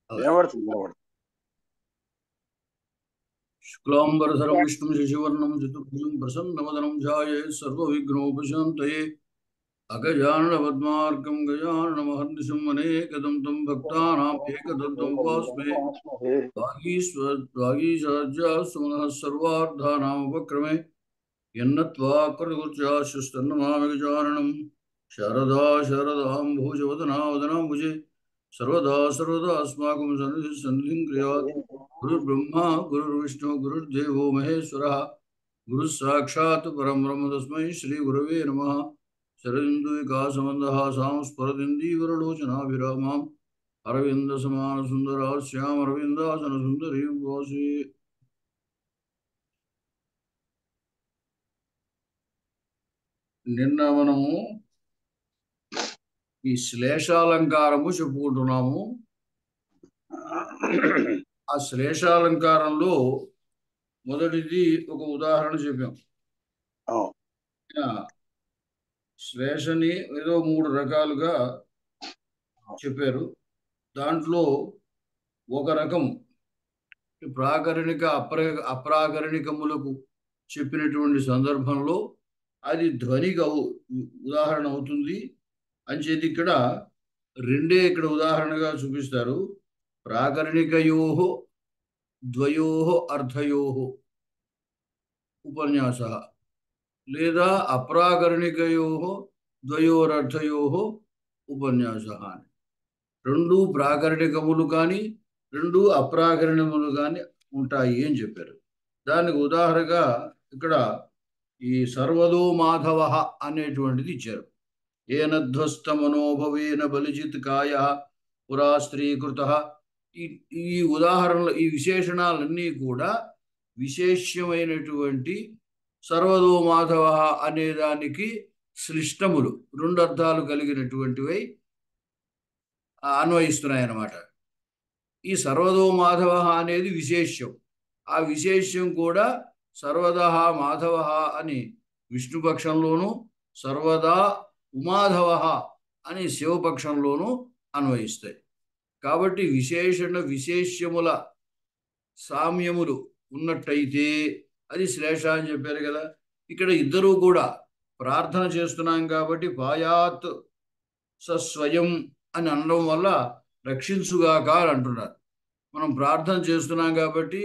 వినబడుతుంది. శుక్లాంబరధరం విష్ణుం శశివర్ణం చతుర్భుజం ప్రసన్నవదనం ధ్యాయేత్ సర్వవిఘ్నోపశాంతయే అగజానన పద్మార్కం గజాననమహర్నిశం అనేకదంతం భక్తానాం ఏకదంతం ఉపాస్మహే వాగీశాజ్యాస్తు సర్వార్థానాముపక్రమే యన్నత్వా కృతకృత్యాశుస్తన్నమామి గజాననం శారదా శారదాంబుజవదనా వదనాంబుజే सर्वदा सर्वदा अस्माकं सन्निधिं क्रियात् गुरुर्ब्रह्मा गुरुर्विष्णु गुरुर्देवो महेश्वरः गुरुः साक्षात् परं ब्रह्म तस्मै श्रीगुरवे नमः शरदिन्दुविकासमन्दहासां स्फुरदिन्दीवरलोचनाभिरामाम् अरविन्दसमानसुन्दरास्याम् अरविन्दासनसुन्दरीं वासे నిన్న మనము ఈ శ్లేషాలంకారము చెప్పుకుంటున్నాము. ఆ శ్లేషాలంకారంలో మొదటిది ఒక ఉదాహరణ చెప్పాం. శ్లేషని ఏదో 3 రకాలుగా చెప్పారు. దాంట్లో ఒక రకం ప్రాకరణిక అప్రాకరణికములకు చెప్పినటువంటి సందర్భంలో అది ధ్వనికి ఉదాహరణ అవుతుంది. అంచేది ఇక్కడ ఇక్కడ ఉదాహరణగా చూపిస్తారు. ప్రాకరణికయోః ద్వయోః అర్థయోః ఉపన్యాసః లేదా అప్రాకరణికయోః ద్వయోరర్థయోః ఉపన్యాసః అని. 2 ప్రాకరణికములు కానీ 2 అప్రాకరణములు కానీ ఉంటాయి అని చెప్పారు. దానికి ఉదాహరణగా ఇక్కడ ఈ సర్వదో మాధవ అనేటువంటిది ఇచ్చారు. ఏనధ్వస్తమనోభవేన బలిజిత్ కాయ పురా స్త్రీకృత. ఈ ఉదాహరణలు ఈ విశేషణాలన్నీ కూడా విశేష్యమైనటువంటి సర్వదో మాధవ అనే దానికి శ్లిష్టములు 2 అర్థాలు కలిగినటువంటివి అన్వయిస్తున్నాయి అన్నమాట. ఈ సర్వదో మాధవ అనేది విశేష్యం. ఆ విశేష్యం కూడా సర్వదా మాధవ అని విష్ణుపక్షంలోనూ సర్వదా ఉమాధవ అని శివపక్షంలోనూ అన్వయిస్తాయి. కాబట్టి విశేష్యముల సామ్యములు ఉన్నట్టయితే అది శ్లేష అని చెప్పారు కదా. ఇక్కడ ఇద్దరూ కూడా ప్రార్థన చేస్తున్నాం కాబట్టి పాయాత్ సస్వయం అని అనడం వల్ల రక్షించుగాక అని అంటున్నారు. మనం ప్రార్థన చేస్తున్నాం కాబట్టి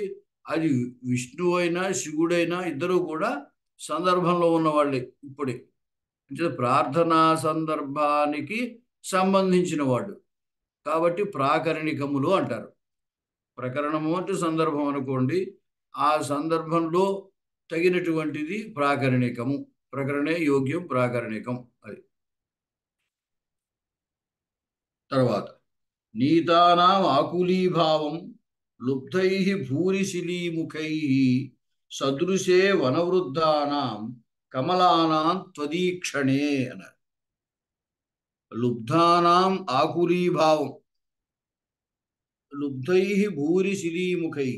అది విష్ణువు అయినా శివుడైనా ఇద్దరూ కూడా సందర్భంలో ఉన్నవాళ్ళే. ఇప్పుడే అంటే ప్రార్థనా సందర్భానికి సంబంధించిన వాడు కాబట్టి ప్రాకరణికములు అంటారు. ప్రకరణము అంటే సందర్భం అనుకోండి. ఆ సందర్భంలో తగినటువంటిది ప్రాకరణికము. ప్రకరణే యోగ్యం ప్రాకరణికం. అది తర్వాత నీతానాం ఆకులీభావం లుబ్ధై భూరిశిలీముఖై సదృశే వనవృద్ధానాం కమలానాం త్వదీక్షణే అన్నారు. లుబ్ధానాం ఆకులీభావం లుబ్ధై భూరిశిలీముఖై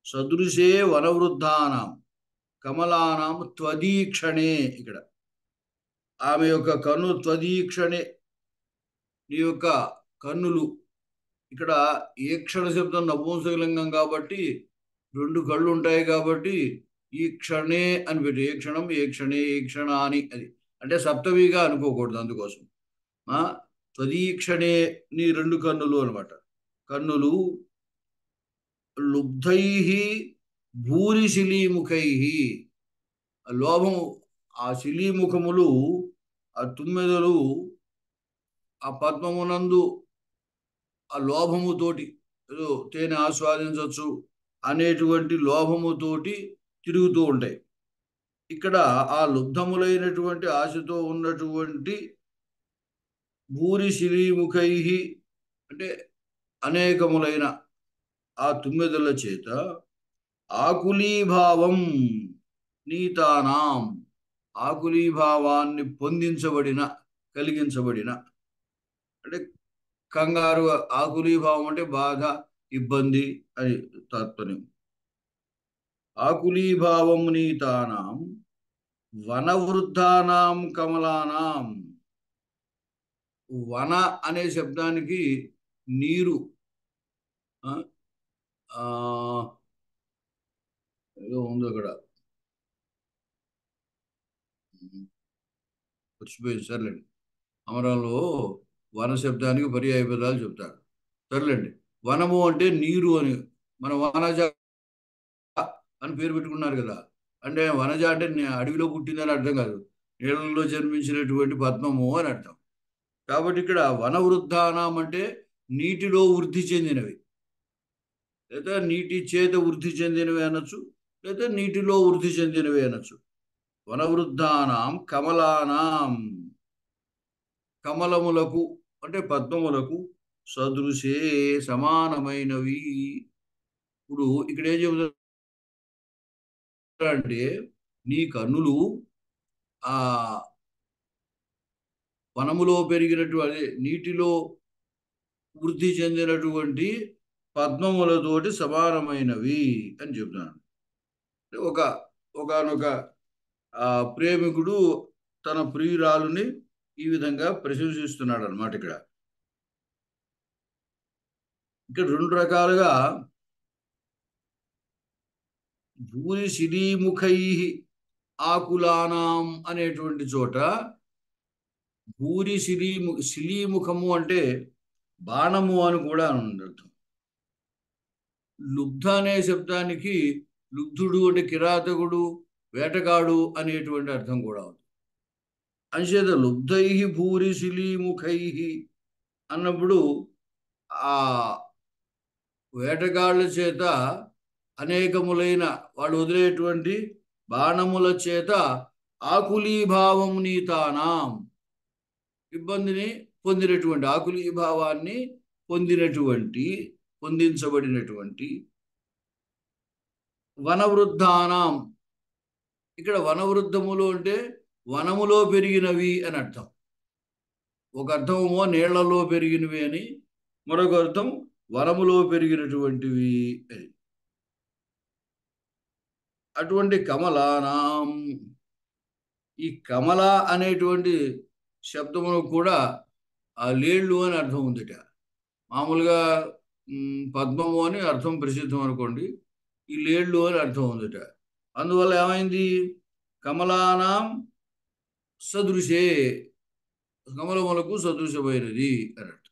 సదృశే వనవృద్ధానాం కమలానాం త్వదీక్షణే. ఇక్కడ ఆమె యొక్క కన్ను త్వదీక్షణే, నీ యొక్క కన్నులు. ఇక్కడ ఈక్షణ శబ్దం నపుంసకలింగం కాబట్టి 2 కళ్ళు ఉంటాయి కాబట్టి ఈ క్షణే అని పెట్టి ఏ క్షణం ఏ క్షణే ఏ క్షణ అని అది అంటే సప్తమిగా అనుకోకూడదు. అందుకోసం త్వదీక్షణే నీ 2 కన్నులు అనమాట. కన్నులు లుబ్ధై భూరిశిలీముఖై లోభము ఆ శిలీముఖములు ఆ తుమ్మెదలు ఆ పద్మమునందు ఆ లోభముతోటి ఏదో తేనె ఆస్వాదించవచ్చు అనేటువంటి లోభముతోటి తిరుగుతూ ఉంటాయి. ఇక్కడ ఆ లుబ్ధములైనటువంటి ఆశతో ఉన్నటువంటి భూరిశిలీముఖై అంటే అనేకములైన ఆ తుమ్మెదల చేత ఆకులీభావం నీతానాం ఆకులీభావాన్ని కలిగించబడిన అంటే కంగారు. ఆకులీభావం అంటే బాధ ఇబ్బంది అని తాత్పర్యం. ఆకులీభావం నీతానాం వనవృద్ధానాం కమలానాం వన అనే శబ్దానికి నీరు ఏదో ఉంది అక్కడ, మర్చిపోయింది. సర్లేండి. అమరంలో వన శబ్దానికి పర్యాయ పదాలు చెప్తారు. సర్లేండి. వనము అంటే నీరు అని, మన వనజ అని పేరు పెట్టుకున్నారు కదా. అంటే వనజ అంటే అడవిలో పుట్టిందని అర్థం కాదు, నీళ్ళలో జన్మించినటువంటి పద్మము అని అర్థం. కాబట్టి ఇక్కడ వనవృద్ధానం అంటే నీటిలో వృద్ధి చెందినవి, లేదా నీటి చేత వృద్ధి చెందినవి అనొచ్చు, లేదా నీటిలో వృద్ధి చెందినవి అనొచ్చు. వనవృద్ధానాం కమలానాం, కమలములకు అంటే పద్మములకు సదృశే సమానమైనవి. ఇప్పుడు ఇక్కడ ఏం చెబుతారంటే, నీ కన్నులు ఆ వనములో పెరిగినటువంటి నీటిలో వృద్ధి చెందినటువంటి పద్మములతోటి సమానమైనవి అని చెప్తున్నాను. ఒక ఒకనొక ప్రేమికుడు తన ప్రియురాలుని ఈ విధంగా ప్రశంసిస్తున్నాడు అనమాట. ఇక్కడ రెండు రకాలుగా భూరి శిలీముఖై ఆకులానాం అనేటువంటి చోట భూరి శిలీముఖము అంటే బాణము అని కూడా అర్థం. లుబ్ధ అనే శబ్దానికి లుబ్ధుడు అంటే కిరాతకుడు, వేటగాడు అనేటువంటి అర్థం కూడా ఉంది. అంచేత లుబ్ధై భూరి శిలీముఖై అన్నప్పుడు ఆ వేటగాళ్ళ చేత అనేకములైన వాళ్ళు వదిలేటువంటి బాణముల చేత ఆకులీభావం నీతానాం, ఇబ్బందిని పొందినటువంటి, ఆకులీభావాన్ని పొందించబడినటువంటి వనవృద్ధానాం. ఇక్కడ వనవృద్ధములు అంటే వనములో పెరిగినవి అని అర్థం. ఒక అర్థమేమో నీళ్లలో పెరిగినవి అని, మరొక అర్థం వనములో పెరిగినటువంటివి అని. అటువంటి కమలానాం, ఈ కమల అనేటువంటి శబ్దమును కూడా ఆ లేళ్ళు అని అర్థం ఉందిట. మామూలుగా పద్మము అని అర్థం ప్రసిద్ధం అనుకోండి, ఈ లేళ్ళు అని అర్థం ఉందిట. అందువల్ల ఏమైంది, కమలానాం సదృశే, కమలములకు సదృశమైనది అన్నట్టు.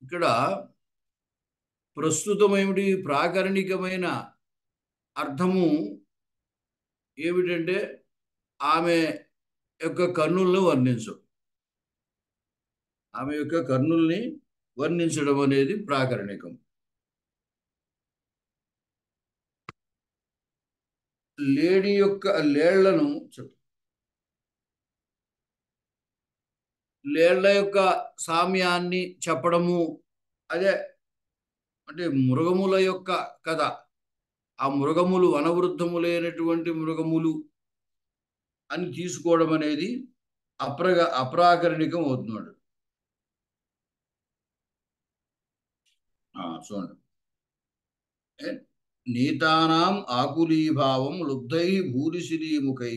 ఇక్కడ ప్రస్తుతం ఏమిటి, ప్రాకరణికమైన అర్థము ఏమిటంటే ఆమె యొక్క కన్నులను వర్ణించడం, ఆమె యొక్క కన్నుల్ని వర్ణించడం అనేది ప్రాకరణికం. లేడీ యొక్క లేళ్లను లేళ్ల యొక్క సామ్యాన్ని చెప్పడము, అదే అంటే మృగముల యొక్క కథ. ఆ మృగములు వనవృద్ధములైనటువంటి మృగములు అని తీసుకోవడం అనేది అప్రాకరణికం అవుతున్నాడు. చూడండి, నీతానాం ఆకులీభావం లుబ్ధై భూరిశిలీముఖై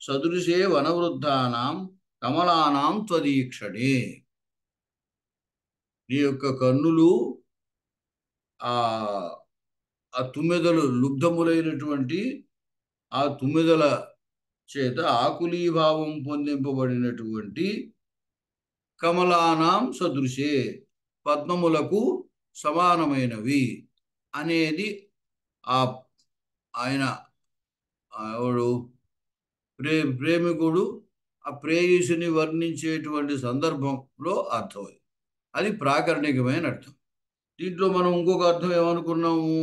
సదృశే వనవృద్ధానాం కమలానాం త్వదీక్షణే. నీ యొక్క కన్నులు ఆ తుమ్మెదలు, లుబ్ధములైనటువంటి ఆ తుమ్మెదల చేత ఆకులీభావం పొందింపబడినటువంటి కమలానాం సదృశే, పద్మములకు సమానమైనవి అనేది ఆయన ఎవడు ప్రేమికుడు ఆ ప్రేయసిని వర్ణించేటువంటి సందర్భంలో అర్థం. అది ప్రాకరణికమైన అర్థం. దీంట్లో మనం ఇంకొక అర్థం ఏమనుకున్నాము,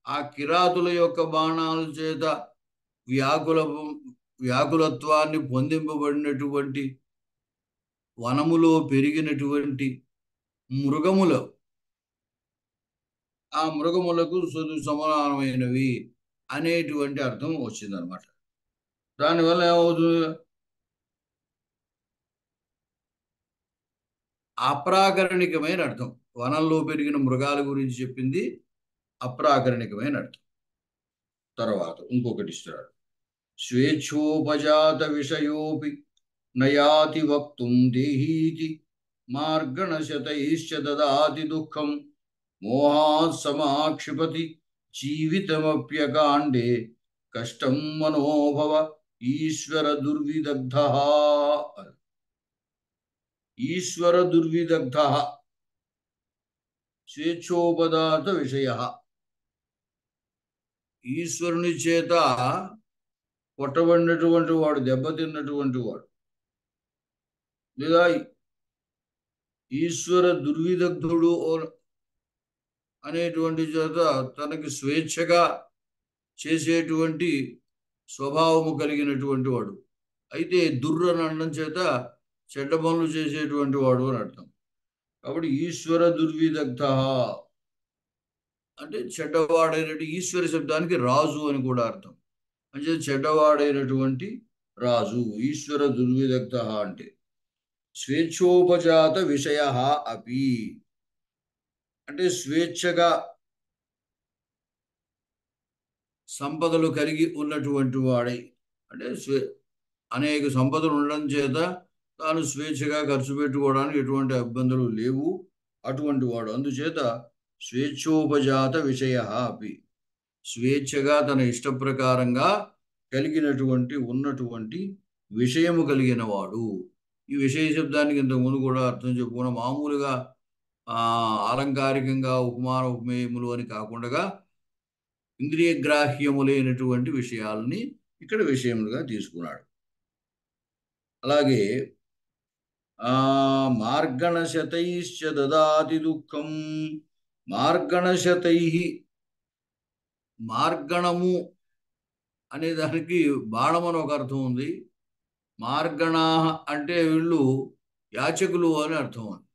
ఆ కిరాతుల యొక్క బాణాల చేత వ్యాకులత్వాన్ని పొందింపబడినటువంటి వనములో పెరిగినటువంటి మృగములు, ఆ మృగములకు సమానమైనవి అనేటువంటి అర్థం వచ్చిందనమాట. దానివల్ల ఏమవుతుంది, అప్రాకరణికమైన అర్థం. వనంలో పెరిగిన మృగాల గురించి చెప్పింది అప్రాకరణికమైన అర్థం. తర్వాత ఇంకొకటి ఇస్తాడు, స్వేచ్ఛోపజాత విషయోపి నయాతి వక్తుం దేహీతి మార్గణశతైశ్చ దదాతి దుఃఖం మోహాత్ సమాక్షిపతి జీవితమప్యకాండే కష్టం మనోభవ ఈశ్వర దుర్విదగ్ధ. ఈశ్వర దుర్విదగ్ధ స్వేచ్ఛోపదార్థ విషయ. ఈశ్వరుని చేత కొట్టబడినటువంటి వాడు, దెబ్బతిన్నటువంటి వాడు, లేదా ఈశ్వర దుర్విదగ్ధుడు అనేటువంటి చేత తనకి స్వేచ్ఛగా చేసేటువంటి స్వభావము కలిగినటువంటి వాడు. అయితే దుర్రని అనడం చేత చెడ్డ పనులు చేసేటువంటి వాడు అని అర్థం. కాబట్టి ఈశ్వర దుర్విదగ్ధ అంటే చెడ్డవాడైనటువంటి, ఈశ్వర శబ్దానికి రాజు అని కూడా అర్థం. అంటే చెడ్డవాడైనటువంటి రాజు. ఈశ్వర దుర్విదగ్ధ అంటే స్వేచ్ఛోపజాత విషయ అపి అంటే స్వేచ్ఛగా సంపదలు కలిగి ఉన్నటువంటి వాడై, అంటే అనేక సంపదలు ఉండడం చేత తాను స్వేచ్ఛగా ఖర్చు పెట్టుకోవడానికి ఎటువంటి ఇబ్బందులు లేవు అటువంటి వాడు. అందుచేత స్వేచ్ఛోపజాత విషయ అపి స్వేచ్ఛగా తన ఇష్ట ప్రకారంగా కలిగినటువంటి ఉన్నటువంటి విషయము కలిగిన వాడు. ఈ విషయ శబ్దానికి ఇంతకుముందు కూడా అర్థం చెప్పుకున్న మామూలుగా అలంకారికంగా ఉపమాన ఉపమేయములు అని కాకుండా ఇంద్రియగ్రాహ్యములైనటువంటి విషయాలని ఇక్కడ విషయములుగా తీసుకున్నాడు. అలాగే మార్గణశతైశ్చ దదాతి దుఃఖం. మార్గణశతై, మార్గణము అనే దానికి బాణం అని ఒక అర్థం ఉంది. మార్గణా అంటే వీళ్ళు యాచకులు అని అర్థం ఉంది.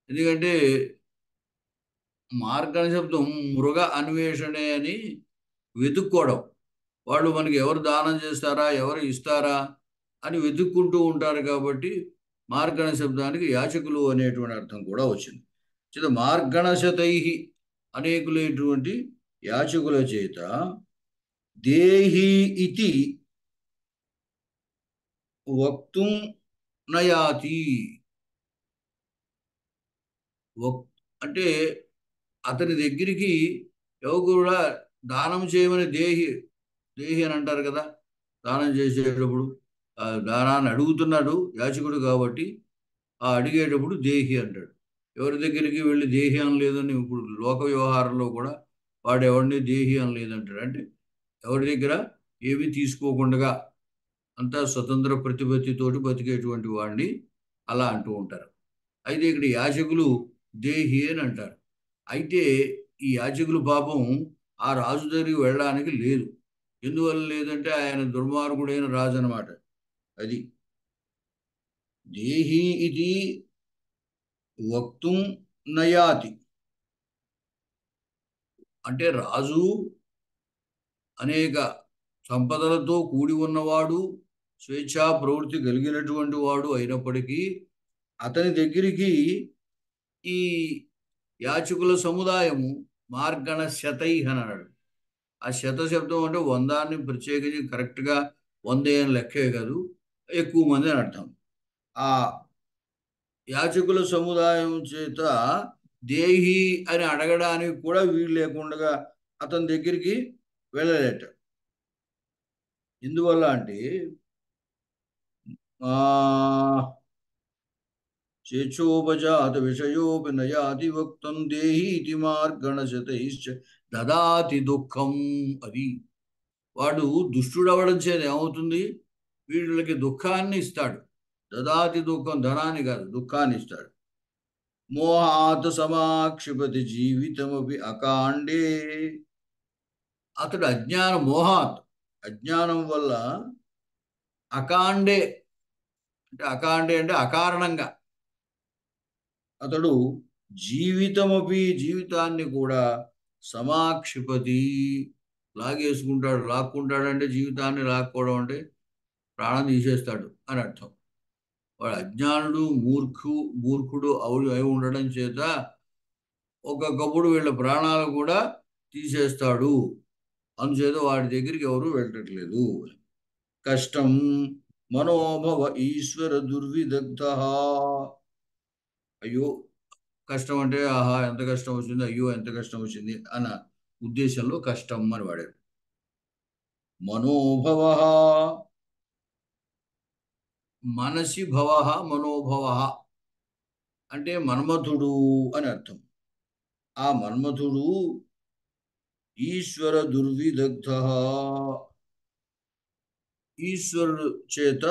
ఎందుకంటే మార్గణ శబ్దం మృగ అన్వేషణే అని వెతుక్కోవడం. వాళ్ళు మనకి ఎవరు దానం చేస్తారా, ఎవరు ఇస్తారా అని వెతుక్కుంటూ ఉంటారు. కాబట్టి మార్గణ శబ్దానికి యాచకులు అనేటువంటి అర్థం కూడా వచ్చింది. చేత మార్గణశతై అనేకులైనటువంటి యాచకుల చేత దేహి ఇతి వక్తుం నయాతి. అంటే అతని దగ్గరికి ఎవరు కూడా దానం చేయమని దేహి అని అంటారు కదా. దానం చేసేటప్పుడు దానాన్ని అడుగుతున్నాడు యాచకుడు కాబట్టి ఆ అడిగేటప్పుడు దేహి అంటాడు. ఎవరి దగ్గరికి వెళ్ళి దేహి అనలేదని ఇప్పుడు లోక వ్యవహారంలో కూడా వాడు ఎవరిని దేహి అనలేదంటాడు. అంటే ఎవరి దగ్గర ఏమీ తీసుకోకుండా అంతా స్వతంత్ర ప్రతిపత్తితోటి బతికేటువంటి వాడిని అలా అంటూ ఉంటారు. అయితే ఇక్కడ యాచకులు దేహి అని అంటారు. అయితే ఈ యాచకులు పాపం ఆ రాజు దగ్గరికి వెళ్ళడానికి లేదు. ఎందువల్ల లేదంటే ఆయన దుర్మార్గుడైన రాజు అనమాట. అది దేహి ఇది వక్తుం నయాతి అంటే రాజు అనేక సంపదలతో కూడి ఉన్నవాడు, స్వేచ్ఛా ప్రవృత్తి కలిగినటువంటి వాడు అయినప్పటికీ అతని దగ్గరికి ఈ యాచకుల సముదాయము మార్గణ శతై అని అన్నాడు. ఆ శత శబ్దం అంటే వందాన్ని ప్రత్యేకించి కరెక్ట్గా 100 అని లెక్కే కాదు, ఎక్కువ మంది అని అర్థం. ఆ యాచకుల సముదాయం చేత దేహి అని అడగడానికి కూడా వీలు లేకుండా అతని దగ్గరికి వెళ్ళలేట. ఎందువల్ల అంటే చేచోపజాత విషయోపి నయాతి వక్తం దేహి ఇతి మార్గణశతైశ్చ దదాతి దుఃఖం. అది వాడు దుష్టుడవడం చేత ఏమవుతుంది, వీళ్ళకి దుఃఖాన్ని ఇస్తాడు. దదాతి దుఃఖం, ధనాన్ని కాదు దుఃఖాన్ని ఇస్తాడు. మోహాత్ సమాక్షిపతి జీవితమపి అకాండే. అతడు మోహాత్ అజ్ఞానం వల్ల అకాండే అంటే అకారణంగా అతడు జీవితాన్ని కూడా సమాక్షిపతి లాక్కుంటాడు. అంటే జీవితాన్ని లాక్కోవడం అంటే ప్రాణం తీసేస్తాడు అని అర్థం. వాడు అజ్ఞానుడు మూర్ఖుడు అయి ఉండడం చేత ఒక్కొక్కప్పుడు వీళ్ళ ప్రాణాలు కూడా తీసేస్తాడు. అందుచేత వాడి దగ్గరికి ఎవరు వెళ్ళట్లేదు. కష్టం మనోభవ ఈశ్వర దుర్విదగ్ధ. అయ్యో కష్టం అంటే ఆహా ఎంత కష్టం వచ్చింది, అయ్యో ఎంత కష్టం వచ్చింది అన్న ఉద్దేశంలో కష్టం అని వాడారు. మనోభవ, మనసి భవ, మనోభవ అంటే మన్మథుడు అని అర్థం. ఆ మన్మథుడు ఈశ్వర దుర్విదగ్ధ, ఈశ్వరుడు చేత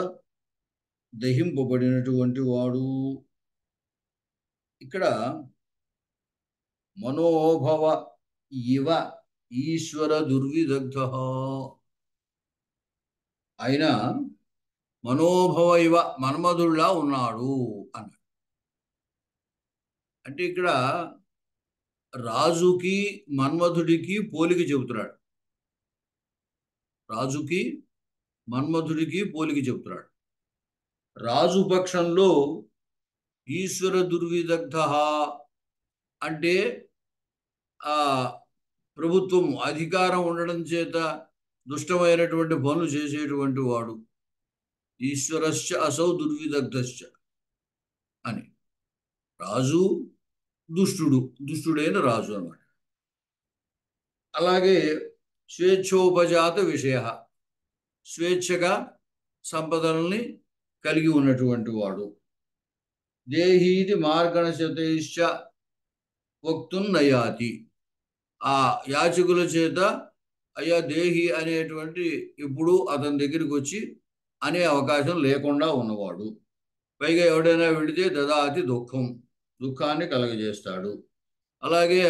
దహింపబడినటువంటి వాడు. ఇక్కడ మనోభవ ఇవ ఈశ్వర దుర్విదగ్ధ, ఆయన మనోభవ ఇవ మన్మధుల్లా ఉన్నాడు అన్నాడు. అంటే ఇక్కడ రాజుకి మన్మధుడికి పోలిక చెబుతున్నాడు. రాజుకి మన్మధుడికి పోలిక చెబుతున్నాడు. రాజు పక్షంలో ఈశ్వర దుర్విదగ్ధ అంటే ఆ ప్రభుత్వం అధికారం ఉండడం చేత దుష్టమైనటువంటి పనులు చేసేటువంటి వాడు. ఈశ్వరశ్చ అసౌ దుర్విదగ్ధశ్చ అని. రాజు దుష్టుడు, దుష్టుడైన రాజు అన్నమాట. అలాగే స్వేచ్ఛోపజాత విషయ, స్వేచ్ఛగా సంపదల్ని కలిగి ఉన్నటువంటి వాడు. దేహీది మార్గణశతైశ్చ వక్తుం నయాతి, ఆ యాచకుల చేత అయ్యా దేహి అనేటువంటి ఇప్పుడు అతని దగ్గరికి వచ్చి అనే అవకాశం లేకుండా ఉన్నవాడు. పైగా ఎవడైనా వెళితే దదాతి దుఃఖం, దుఃఖాన్ని కలగజేస్తాడు. అలాగే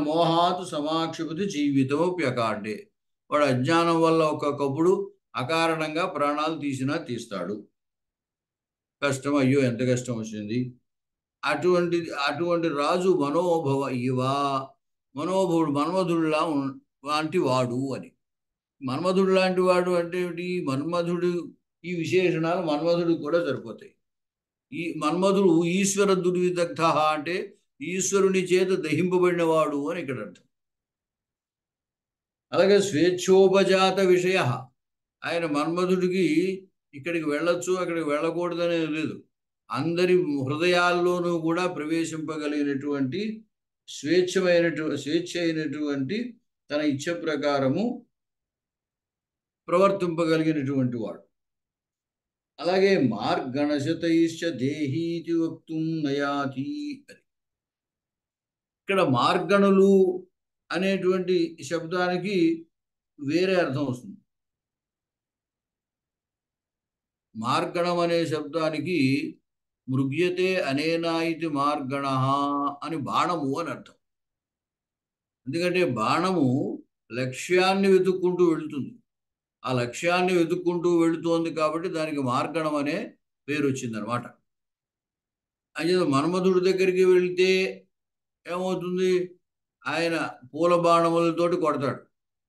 మోహాతు సమాక్షిపతి జీవితమప్యకాండే, వాడు అజ్ఞానం వల్ల ఒక్కొక్కప్పుడు అకారణంగా ప్రాణాలు తీస్తాడు. కష్టం, అయ్యో ఎంత కష్టం వచ్చింది. అటువంటి రాజు మనోభవ ఇవా, మనోభవుడు మన్మధుడులా లాంటి వాడు అని. మన్మధుడు లాంటి వాడు అంటే ఏమిటి? మన్మధుడు ఈ విశేషణాలు మన్మధుడికి కూడా సరిపోతాయి. ఈ మన్మధుడు ఈశ్వర దుర్విదగ్ధ అంటే ఈశ్వరుని చేత దహింపబడిన వాడు అని ఇక్కడ అర్థం. అలాగే స్వేచ్ఛోపజాత విషయ, ఆయన మన్మధుడికి ఇక్కడికి వెళ్ళొచ్చు అక్కడికి వెళ్ళకూడదనే లేదు. అందరి హృదయాల్లోనూ కూడా ప్రవేశింపగలిగినటువంటి స్వేచ్ఛ అయినటువంటి తన ఇచ్చ ప్రకారము ప్రవర్తింపగలిగినటువంటి వాడు. అలాగే మార్గణశతైశ్చ దేహీతి వక్తుం నయాతి అని. ఇక్కడ మార్గణులు అనేటువంటి శబ్దానికి వేరే అర్థం వస్తుంది. మార్గణం అనే శబ్దానికి మృగ్యతే అనేనా ఇది మార్గణ అని బాణము అని అర్థం. ఎందుకంటే బాణము లక్ష్యాన్ని వెతుక్కుంటూ వెళుతుంది. ఆ లక్ష్యాన్ని వెతుక్కుంటూ వెళుతోంది కాబట్టి దానికి మార్గణం అనే పేరు వచ్చిందనమాట. అయితే మన్మధుడి దగ్గరికి వెళితే ఏమవుతుంది? ఆయన పూల బాణములతోటి కొడతాడు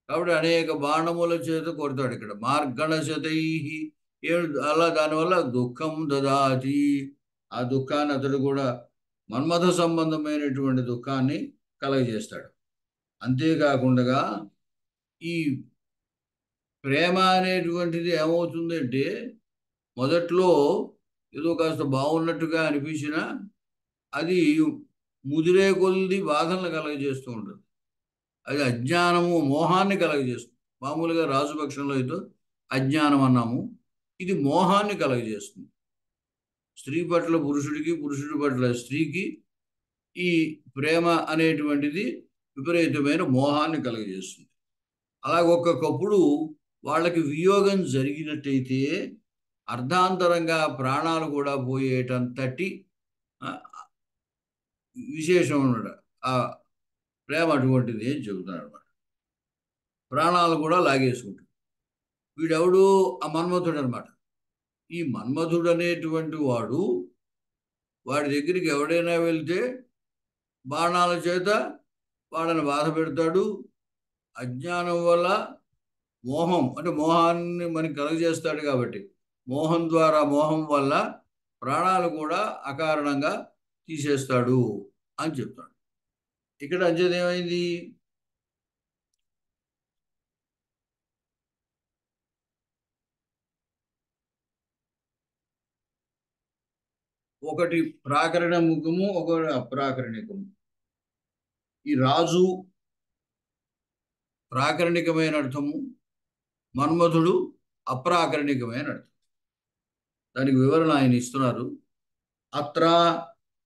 కాబట్టి అనేక బాణముల చేత కొడతాడు. ఇక్కడ మార్గణశతై అలా దానివల్ల దుఃఖం దదాతి, ఆ దుఃఖాన్ని అతడు కూడా మన్మథ సంబంధమైనటువంటి దుఃఖాన్ని కలగజేస్తాడు. అంతేకాకుండా ఈ ప్రేమ అనేటువంటిది ఏమవుతుందంటే మొదట్లో ఏదో కాస్త బాగున్నట్టుగా అనిపించినా అది ముదిరే కొద్ది బాధలను కలగజేస్తూ ఉంటుంది. అది అజ్ఞానము మోహాన్ని కలగజేస్తుంది. మామూలుగా రాజుపక్షంలో అయితే అజ్ఞానం అన్నాము, ఇది మోహాన్ని కలగజేస్తుంది. స్త్రీ పట్ల పురుషుడికి, పురుషుడి పట్ల స్త్రీకి ఈ ప్రేమ అనేటువంటిది విపరీతమైన మోహాన్ని కలగజేస్తుంది. అలాగే ఒక్కొక్కప్పుడు వాళ్ళకి వియోగం జరిగినట్టయితే అర్ధాంతరంగా ప్రాణాలు కూడా పోయేటంతటి విశేషం అన్నమాట. ఆ ప్రేమ అటువంటిది అని చెబుతున్నాడు అనమాట. ప్రాణాలు కూడా లాగేసుకుంటాడు. వీడెవడు? ఆ మన్మథుడు అనమాట. ఈ మన్మథుడు అనేటువంటి వాడి దగ్గరికి ఎవడైనా వెళ్తే బాణాల చేత వాళ్ళని బాధ పెడతాడు. అజ్ఞానం వల్ల మోహం అంటే మోహాన్ని మనకి కలుగజేస్తాడు కాబట్టి మోహం వల్ల ప్రాణాలు కూడా అకారణంగా తీసేస్తాడు అని చెప్తాడు. ఇక్కడ అంచేది ఏమైంది? ఒకటి ప్రాకరణికము, ఒకటి అప్రాకరణికము. ఈ రాజు ప్రాకరణికమైన అర్థము, మన్మధుడు అప్రాకరణికమైన అర్థం. దానికి వివరణ ఆయన ఇస్తున్నారు. అత్ర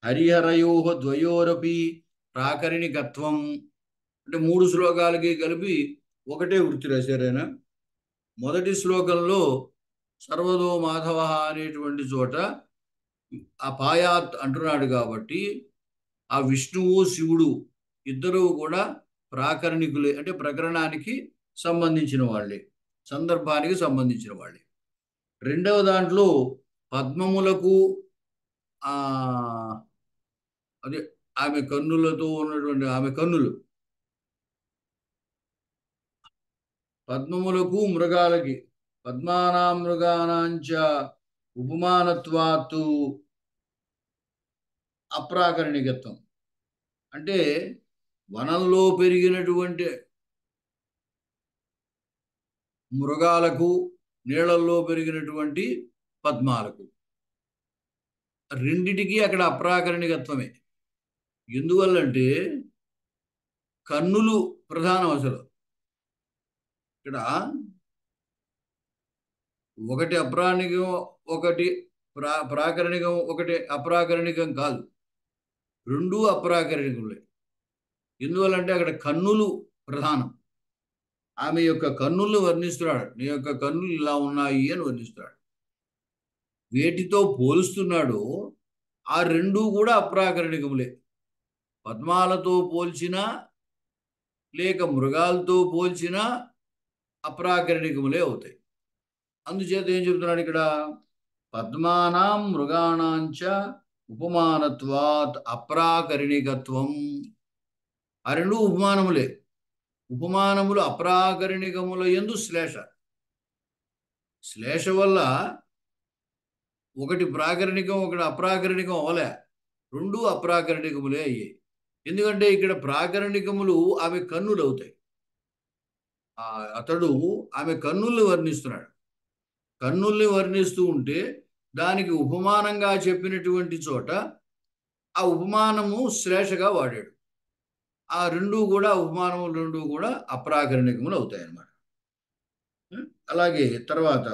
హరిహరయో ద్వయోరపి ప్రాకరణికత్వం. అంటే 3 శ్లోకాలకి కలిపి ఒకటే వృత్తి రాశారు ఆయన. మొదటి శ్లోకంలో సర్వదో మాధవ అనేటువంటి చోట ఆ పాయాత్ అంటున్నాడు కాబట్టి ఆ విష్ణువు శివుడు ఇద్దరు కూడా ప్రాకరణికులే, అంటే ప్రకరణానికి సంబంధించిన వాళ్ళే, సందర్భానికి సంబంధించిన వాళ్ళే. రెండవ దాంట్లో పద్మములకు ఆ అదే ఆమె కన్నులతో ఉన్నటువంటి ఆమె కన్నులు, పద్మములకు మృగాలకి, పద్మానాం మృగానాంచ ఉపమానత్వాత్తు అప్రాకరణికత్వం. అంటే వనంలో పెరిగినటువంటి మృగాలకు, నీళ్లలో పెరిగినటువంటి పద్మాలకు, రెండిటికి అక్కడ అప్రాకరణికత్వమే. ఎందువల్లంటే కన్నులు ప్రధానం. అసలు ఇక్కడ ఒకటి అప్రాకరణికం, ఒకటి ప్రాకరణికం, ఒకటి అప్రాకరణికం కాదు, రెండూ అప్రాకరణికములే. ఎందువల్లంటే అక్కడ కన్నులు ప్రధానం. ఆమె యొక్క కన్నులను వర్ణిస్తున్నాడు. నీ యొక్క కన్నులు ఇలా ఉన్నాయి అని వర్ణిస్తున్నాడు. వేటితో పోలుస్తున్నాడో ఆ రెండూ కూడా అప్రాకరణికములే. పద్మాలతో పోల్చినా లేక మృగాలతో పోల్చినా అప్రాకరణికములే అవుతాయి. అందుచేత ఏం చెప్తున్నాడు ఇక్కడ? పద్మానాం మృగాణాంచ ఉపమానత్వాత్ అప్రాకరణికత్వం. ఆ రెండు ఉపమానములే. ఉపమానములు అప్రాకరణికముల యందు శ్లేష. శ్లేష వల్ల ఒకటి ప్రాకరణికం, ఒకటి అప్రాకరణికం అవలే, రెండు అప్రాకరణికములే అయ్యాయి. ఎందుకంటే ఇక్కడ ప్రాకరణికములు ఆమె కన్నులు అవుతాయి. అతడు ఆమె కన్నుల్ని వర్ణిస్తున్నాడు. కన్నుల్ని వర్ణిస్తూ ఉంటే దానికి ఉపమానంగా చెప్పినటువంటి చోట ఆ ఉపమానము శ్లేషగా వాడాడు. ఆ రెండు కూడా ఉపమానములు రెండు కూడా అప్రాకరణికములు అవుతాయి అన్నమాట. అలాగే తర్వాత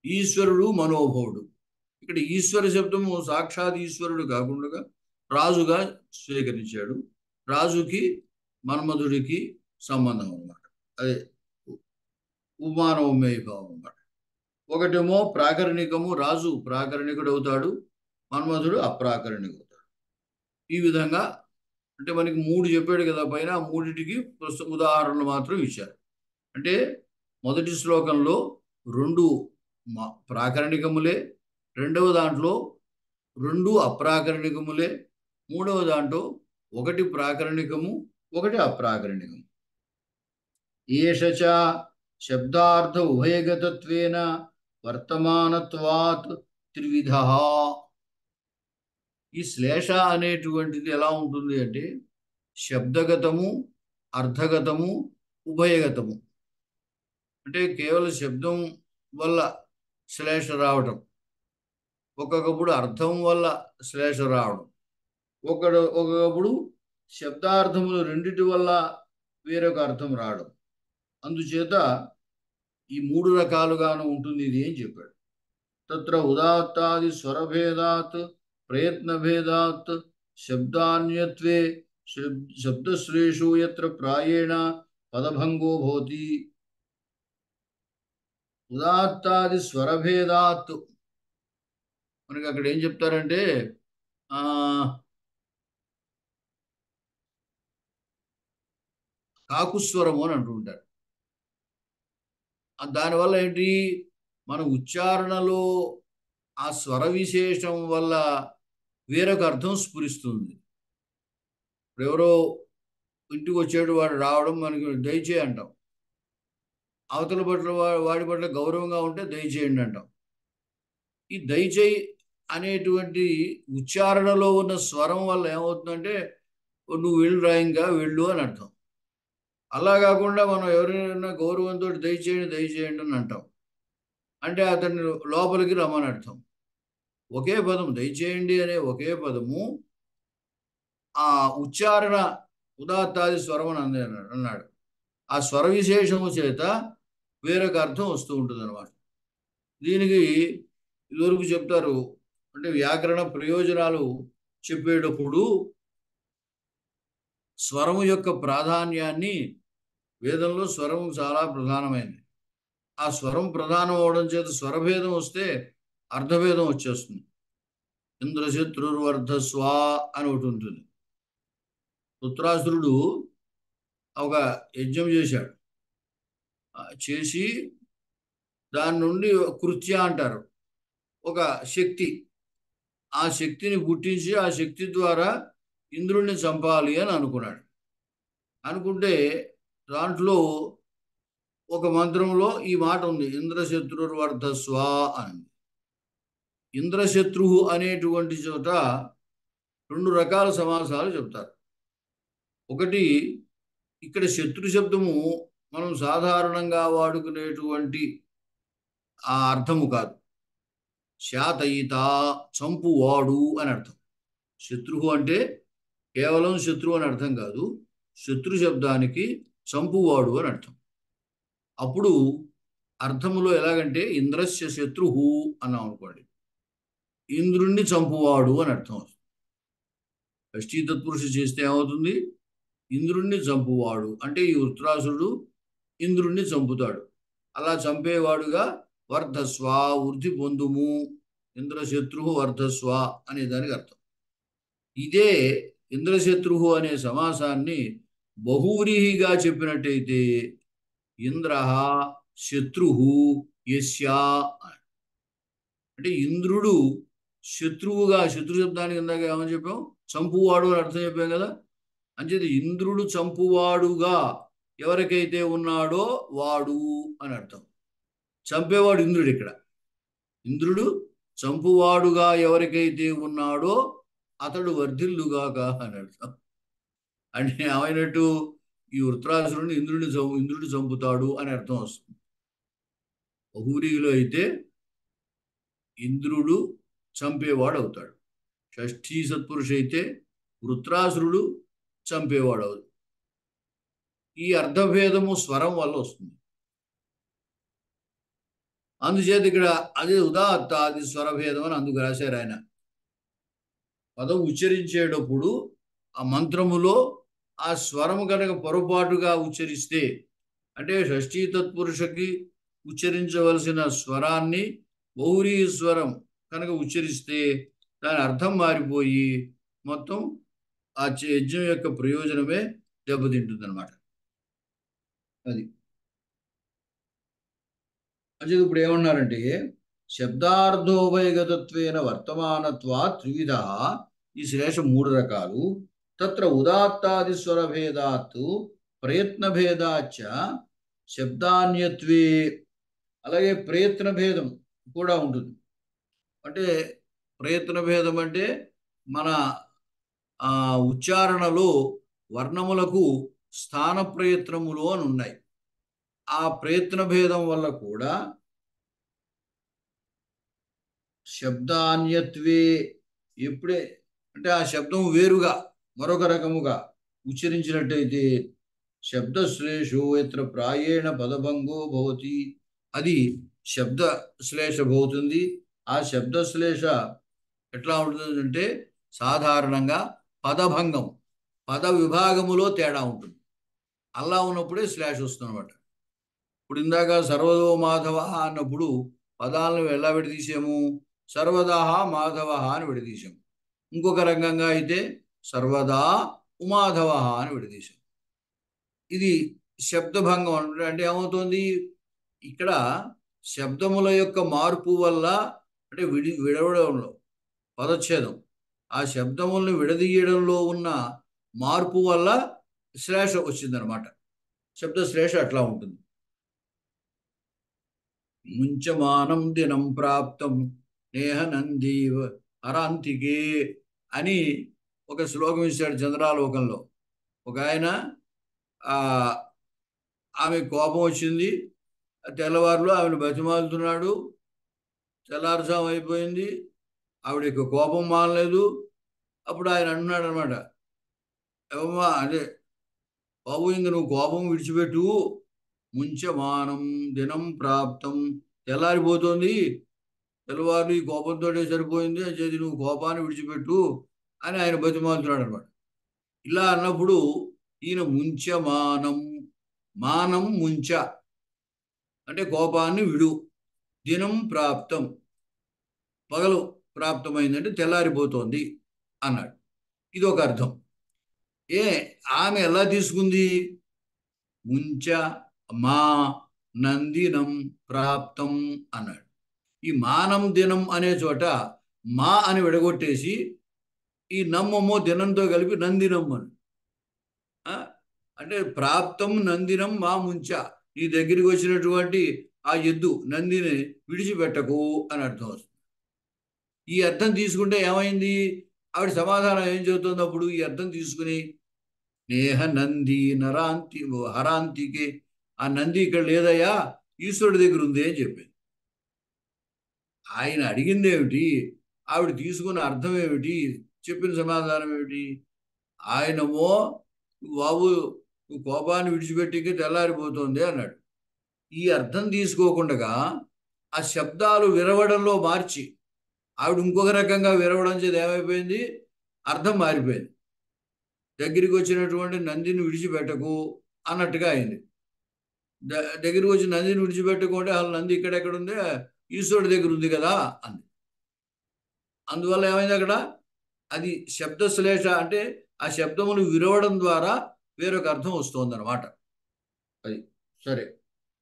ఈశ్వరుడు మనోభవుడు. ఇక్కడ ఈశ్వర శబ్దము సాక్షాత్ ఈశ్వరుడు కాకుండా రాజుగా స్వీకరించాడు. రాజుకి మన్మధుడికి సంబంధం అన్నమాట. అదే ఉపమానమేయ భావం అన్నమాట. ఒకటేమో ప్రాకరణికము, రాజు ప్రాకరణికుడు అవుతాడు, మన్మధుడు అప్రాకరణికుడు అవుతాడు. ఈ విధంగా అంటే మనకి 3 చెప్పాడు కదా పైన, ఆ మూడిటికి ఉదాహరణలు మాత్రం ఇచ్చారు. అంటే మొదటి శ్లోకంలో 2 ప్రాకరణికములే, రెండవ దాంట్లో 2 అప్రాకరణికములే, మూడవ దాంట్లో ఒకటి ప్రాకరణికము, ఒకటి అప్రాకరణికము. ఏషచ శబ్దార్థ ఉభయగతత్వేన వర్తమానత్వాత్ త్రివిధః. ఈ శ్లేష అనేటువంటిది ఎలా ఉంటుంది అంటే శబ్దగతము, అర్థగతము, ఉభయగతము. అంటే కేవలం శబ్దం వల్ల శ్లేష రావటం, ఒక్కొక్కప్పుడు అర్థం వల్ల శ్లేష రావడం, ఒక్కొక్కప్పుడు శబ్దార్థములు రెండిటి వల్ల వేరొక అర్థం రావడం. అందుచేత ఈ 3 రకాలుగాను ఉంటుంది ఇది అని చెప్పాడు. తత్ర ఉదాత్తాది స్వరభేదాత్ ప్రయత్నభేదాత్ శబ్దాన్యత్వే శబ్దశ్రేషు యత్ర ప్రాయేణ పదభంగో భవతి. ఉదాత్తాది స్వరభేదాత్ మనకి అక్కడ ఏం చెప్తారంటే కాకుస్వరము అని అంటుంటారు. దానివల్ల ఏంటి, మన ఉచ్చారణలో ఆ స్వర విశేషం వల్ల వేరొక అర్థం స్ఫురిస్తుంది. ఇప్పుడు ఎవరో ఇంటికి వచ్చేడు వాడు రావడం మనకి దయచేయి అంటాం. అవతల పట్ల వాడి పట్ల గౌరవంగా ఉంటే దయచేయండి అంటాం. ఈ దయచేయి అనేటువంటి ఉచ్చారణలో ఉన్న స్వరం వల్ల ఏమవుతుందంటే నువ్వు వెళ్ళు రాయంగా వెళ్ళు అని అర్థం. అలా కాకుండా మనం ఎవరైనా గౌరవంతో దయచేయండి దయచేయండి అని అంటాం, అంటే అతన్ని లోపలికి రమ్మని అర్థం. ఒకే పదం దయచేయండి అనే ఒకే పదము ఆ ఉచ్చారణ ఉదాత్తాది స్వరం అని అన్నాడు. ఆ స్వర విశేషము చేత వేరొక అర్థం వస్తూ ఉంటుంది అనమాట. దీనికి ఇదివరకు చెప్తారు, అంటే వ్యాకరణ ప్రయోజనాలు చెప్పేటప్పుడు స్వరము యొక్క ప్రాధాన్యాన్ని, వేదంలో స్వరం చాలా ప్రధానమైనది. ఆ స్వరం ప్రధానం అవడం చేత స్వరభేదం వస్తే అర్థభేదం వచ్చేస్తుంది. ఇంద్రశత్రుర్వర్ధస్వ అని ఒకటి ఉంటుంది. వృత్రాసురుడు ఒక యజ్ఞం చేశాడు. చేసి దాని నుండి కృత్య అంటారు, ఒక శక్తి, ఆ శక్తిని పుట్టించి ఆ శక్తి ద్వారా ఇంద్రుణ్ణి చంపాలి అని అనుకున్నాడు. అనుకుంటే దాంట్లో ఒక మంత్రంలో ఈ మాట ఉంది, ఇంద్రశత్రుర్వర్ధస్వ అని. ఇంద్రశత్రు అనేటువంటి చోట రెండు రకాల సమాసాలు చెప్తారు. ఒకటి, ఇక్కడ శత్రు శబ్దము మనం సాధారణంగా వాడుకునేటువంటి ఆ అర్థము కాదు. శాతయిత, చంపువాడు అని అర్థం. శత్రువు అంటే కేవలం శత్రువు అని అర్థం కాదు, శత్రు శబ్దానికి చంపువాడు అని అర్థం. అప్పుడు అర్థములో ఎలాగంటే ఇంద్రస్య శత్రుహు అన్నాం అనుకోండి, ఇంద్రుణ్ణి చంపువాడు అని అర్థం వస్తుంది. షష్ఠీ తత్పురుష చేస్తే ఏమవుతుంది, ఇంద్రుణ్ణి చంపువాడు అంటే ఈ వృత్రాసురుడు ఇంద్రుణ్ణి చంపుతాడు. అలా చంపేవాడుగా వర్ధస్వ, వృద్ధి పొందుము, ఇంద్రశత్రు వర్ధస్వ అనే దానికి అర్థం. ఇదే ఇంద్రశత్రు అనే సమాసాన్ని బహువ్రీహిగా చెప్పినట్టయితే ఇంద్ర శత్రు యస్య, అంటే ఇంద్రుడు శత్రువుగా, శత్రు శబ్దానికి ఇందాక ఏమని చెప్పాం, చంపువాడు అని అర్థం చెప్పాం కదా. అంచేది ఇంద్రుడు చంపువాడుగా ఎవరికైతే ఉన్నాడో వాడు అని అర్థం. చంపేవాడు ఇంద్రుడు. ఇక్కడ ఇంద్రుడు చంపువాడుగా ఎవరికైతే ఉన్నాడో అతడు వర్ధిల్లుగాక అని అర్థం. అంటే ఏమైనట్టు, ఈ వృత్రాసురుడిని ఇంద్రుడు చంపుతాడు అని అర్థం వస్తుంది. బహువ్రీహిలో అయితే ఇంద్రుడు చంపేవాడు అవుతాడు. షష్ఠీ సత్పురుష అయితే వృత్రాసురుడు చంపేవాడు అవుతాడు. ఈ అర్థభేదము స్వరం వల్ల వస్తుంది. అందుచేత ఇక్కడ అది ఉదాత్తాది స్వరభేదం అని అందుకు రాశారు ఆయన. పదం ఉచ్చరించేటప్పుడు ఆ మంత్రములో ఆ స్వరము కనుక పొరపాటుగా ఉచ్చరిస్తే, అంటే షష్ఠీ తత్పురుషకి ఉచ్చరించవలసిన స్వరాన్ని బహువ్రీహి స్వరం కనుక ఉచ్చరిస్తే దాని అర్థం మారిపోయి మొత్తం ఆ యజ్ఞం యొక్క ప్రయోజనమే దెబ్బతింటుంది అనమాట. అది అంటే ఇప్పుడు ఏమన్నారంటే, శబ్దార్థోభయగతత్వేన వర్తమానత్వా త్రివిధ, ఈ శ్లేషం 3 రకాలు. తత్ర ఉదాత్తాది స్వరభేదాత్ ప్రయత్నభేదాచ్చ శబ్దాన్యత్వే, అలాగే ప్రయత్న భేదం కూడా ఉంటుంది. అంటే ప్రయత్న భేదం అంటే మన ఉచ్చారణలో వర్ణములకు స్థాన ప్రయత్నములు అని ఉన్నాయి. ఆ ప్రయత్న భేదం వల్ల కూడా శబ్దాన్యత్వే, ఎప్పుడే అంటే ఆ శబ్దం వేరుగా మరొక రకముగా ఉచ్చరించినట్టయితే శబ్దశ్లేషో ఎత్ర ప్రాయేణ పదభంగో భవతి, అది శబ్దశ్లేష అవుతుంది. ఆ శబ్దశ్లేష ఎట్లా ఉంటుందంటే సాధారణంగా పదభంగం, పద విభాగములో తేడా ఉంటుంది. అలా ఉన్నప్పుడే శ్లేష వస్తుంది అనమాట. ఇప్పుడు ఇందాక సర్వదో మాధవ అన్నప్పుడు పదాలను ఎలా విడదీసాము, సర్వదా మాధవ అని విడదీశాము. ఇంకొక రకంగా అయితే సర్వదా ఉమాధవ అని విడదీశాం. ఇది శబ్దభంగం అంటే ఏమవుతుంది, ఇక్కడ శబ్దముల యొక్క మార్పు వల్ల, అంటే విడవడంలో పదచ్ఛేదం, ఆ శబ్దములను విడదీయడంలో ఉన్న మార్పు వల్ల శ్లేష వచ్చిందనమాట. శబ్దశ్లేష అట్లా ఉంటుంది. ముంచమానం దినం ప్రాప్తం నేహనందీవ అరాంతికే అని ఒక శ్లోకం ఇచ్చాడు చంద్రాలోకంలో. ఒక ఆయన ఆమె కోపం వచ్చింది, తెల్లవారులో ఆమెను బతిమాలుతున్నాడు. తెల్లారుజాము అయిపోయింది, ఆవిడ కోపం మానలేదు. అప్పుడు ఆయన అంటున్నాడు అనమాట, ఏమమ్మా అదే బాబు, ఇంక నువ్వు కోపం విడిచిపెట్టు, ముంచమానం దినం ప్రాప్తం, తెల్లారిపోతుంది, తెల్లవారు ఈ కోపంతోనే సరిపోయింది అని చెప్పి నువ్వు కోపాన్ని విడిచిపెట్టు అని ఆయన బతిమాలుతున్నాడు అనమాట. ఇలా అన్నప్పుడు ఈయన ముంచమానం, మానం ముంచ అంటే కోపాన్ని విడు, దినం ప్రాప్తం పగలు ప్రాప్తమైందంటే తెల్లారిపోతోంది అన్నాడు. ఇది ఒక అర్థం. ఏ ఆమె ఎలా తీసుకుంది? ముంచ మా నందినం ప్రాప్తం అన్నాడు. ఈ మానం దినం అనే చోట మా అని విడగొట్టేసి ఈ నమ్మమ్మో దినంతో కలిపి నందినం అని, అంటే ప్రాప్తం నందినం మా ముంచ, నీ దగ్గరికి వచ్చినటువంటి ఆ ఎద్దు నందిని విడిచిపెట్టకు అని అర్థం వస్తుంది. ఈ అర్థం తీసుకుంటే ఏమైంది? ఆవిడ సమాధానం ఏం చెబుతుంది అప్పుడు? ఈ అర్థం తీసుకుని నేహ నంది నరాంతి హరాంతికి, ఆ నంది ఇక్కడ లేదయ్యా, ఈశ్వరుడి దగ్గర ఉంది అని చెప్పింది. ఆయన అడిగింది ఏమిటి, ఆవిడ తీసుకున్న అర్థం ఏమిటి, చెప్పిన సమాధానం ఏమిటి? ఆయనమో బాబు కోపాన్ని విడిచిపెట్టి తెల్లారిపోతుంది అన్నాడు. ఈ అర్థం తీసుకోకుండా ఆ శబ్దాలు విరవడంలో మార్చి ఆవిడ ఇంకొక రకంగా విరవడం చేత ఏమైపోయింది? అర్థం మారిపోయింది. దగ్గరికి వచ్చినటువంటి నందిని విడిచిపెట్టకు అన్నట్టుగా అయింది. దగ్గరికి వచ్చి నందిని విడిచిపెట్టుకుంటే అసలు నంది ఇక్కడెక్కడ ఉంది, ఈశ్వరుడి దగ్గర ఉంది కదా అంది. అందువల్ల ఏమైంది అక్కడ? అది శబ్దశ్లేష, అంటే ఆ శబ్దములు విరవడం ద్వారా వేరొక అర్థం వస్తుంది అనమాట. అది సరే.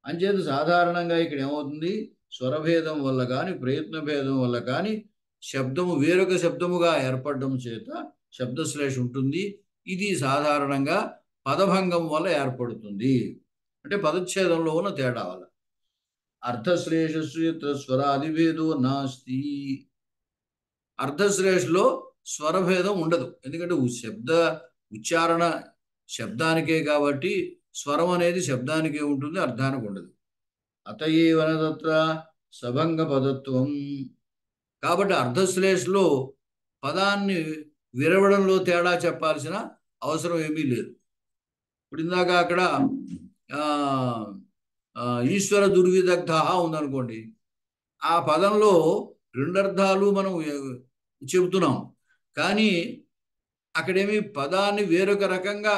అంచేత సాధారణంగా ఇక్కడ ఏమవుతుంది? స్వరభేదం వల్ల కానీ ప్రయత్న భేదం వల్ల కానీ శబ్దము వేరొక శబ్దముగా ఏర్పడడం చేత శబ్దశ్లేష ఉంటుంది. ఇది సాధారణంగా పదభంగం వల్ల ఏర్పడుతుంది, అంటే పదచ్ఛేదంలో ఉన్న తేడా వల్ల. అర్థశ్లేషస్సు యత్ర స్వరాదిభేదో నాస్తి. అర్థశ్లేషలో స్వరభేదం ఉండదు, ఎందుకంటే శబ్ద ఉచ్చారణ శబ్దానికే కాబట్టి స్వరం అనేది శబ్దానికే ఉంటుంది, అర్థానికి ఉండదు. అతయేవనతత్ర సభంగ పదత్వం. కాబట్టి అర్ధశ్లేషలో పదాన్ని విరవడంలో తేడా చెప్పాల్సిన అవసరం ఏమీ లేదు. ఇప్పుడు ఇందాక అక్కడ ఈశ్వర దుర్విదగ్ధ ఉందనుకోండి, ఆ పదంలో రెండర్థాలు మనం చెబుతున్నాం, కానీ అక్కడేమి పదాన్ని వేరొక రకంగా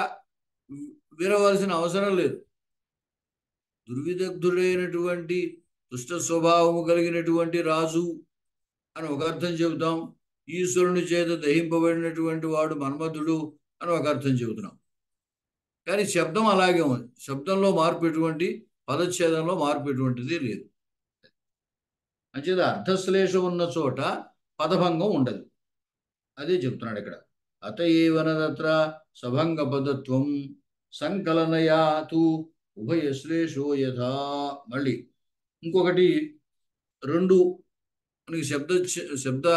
విరవలసిన అవసరం లేదు. దుర్విదగ్ధుడైనటువంటి దుష్ట స్వభావము కలిగినటువంటి రాజు అని ఒక అర్థం చెబుతాం, ఈశ్వరుని చేత దహింపబడినటువంటి వాడు మన్మధుడు అని ఒక అర్థం చెబుతున్నాం. కానీ శబ్దం అలాగే ఉంది, శబ్దంలో మార్పు ఎటువంటి, పదచ్ఛేదంలో మార్పు ఎటువంటిది లేదు. అంచేత అర్థశ్లేషం ఉన్న చోట పదభంగం ఉండదు, అదే చెప్తున్నాడు ఇక్కడ. అత ఏవనదత్ర సభంగ పదత్వం సంకలనయాతు ఉభయశ్లేషో యథా. మళ్ళీ ఇంకొకటి, రెండు మనకి శబ్ద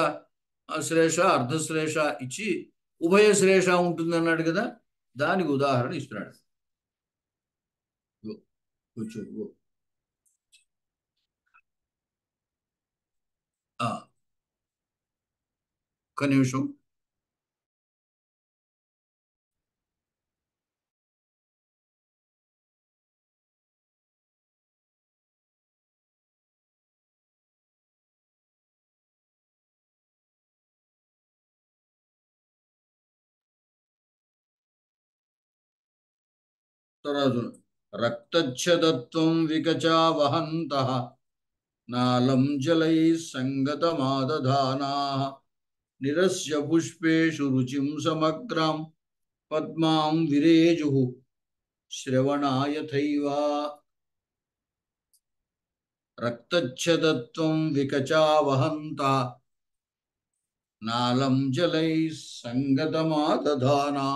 శ్లేష అర్ధశ్లేష ఇచ్చి ఉభయశ్లేష ఉంటుంది అన్నాడు కదా, దానికి ఉదాహరణ ఇస్తున్నాడు. కూర్చో. ఒక్క నిమిషం. తర్వాత రక్తచ్ఛదత్వం వికచా వహంతః నాలం జలై సంగతమాదధానా నిరస్య పుష్పేషు రుచిం సమగ్రాం పద్మాం విరేజు శ్రవణాయథైవ. రక్తచ్ఛదత్వం వికచా వహంతః నాలం జలై సంగతమాదధానా.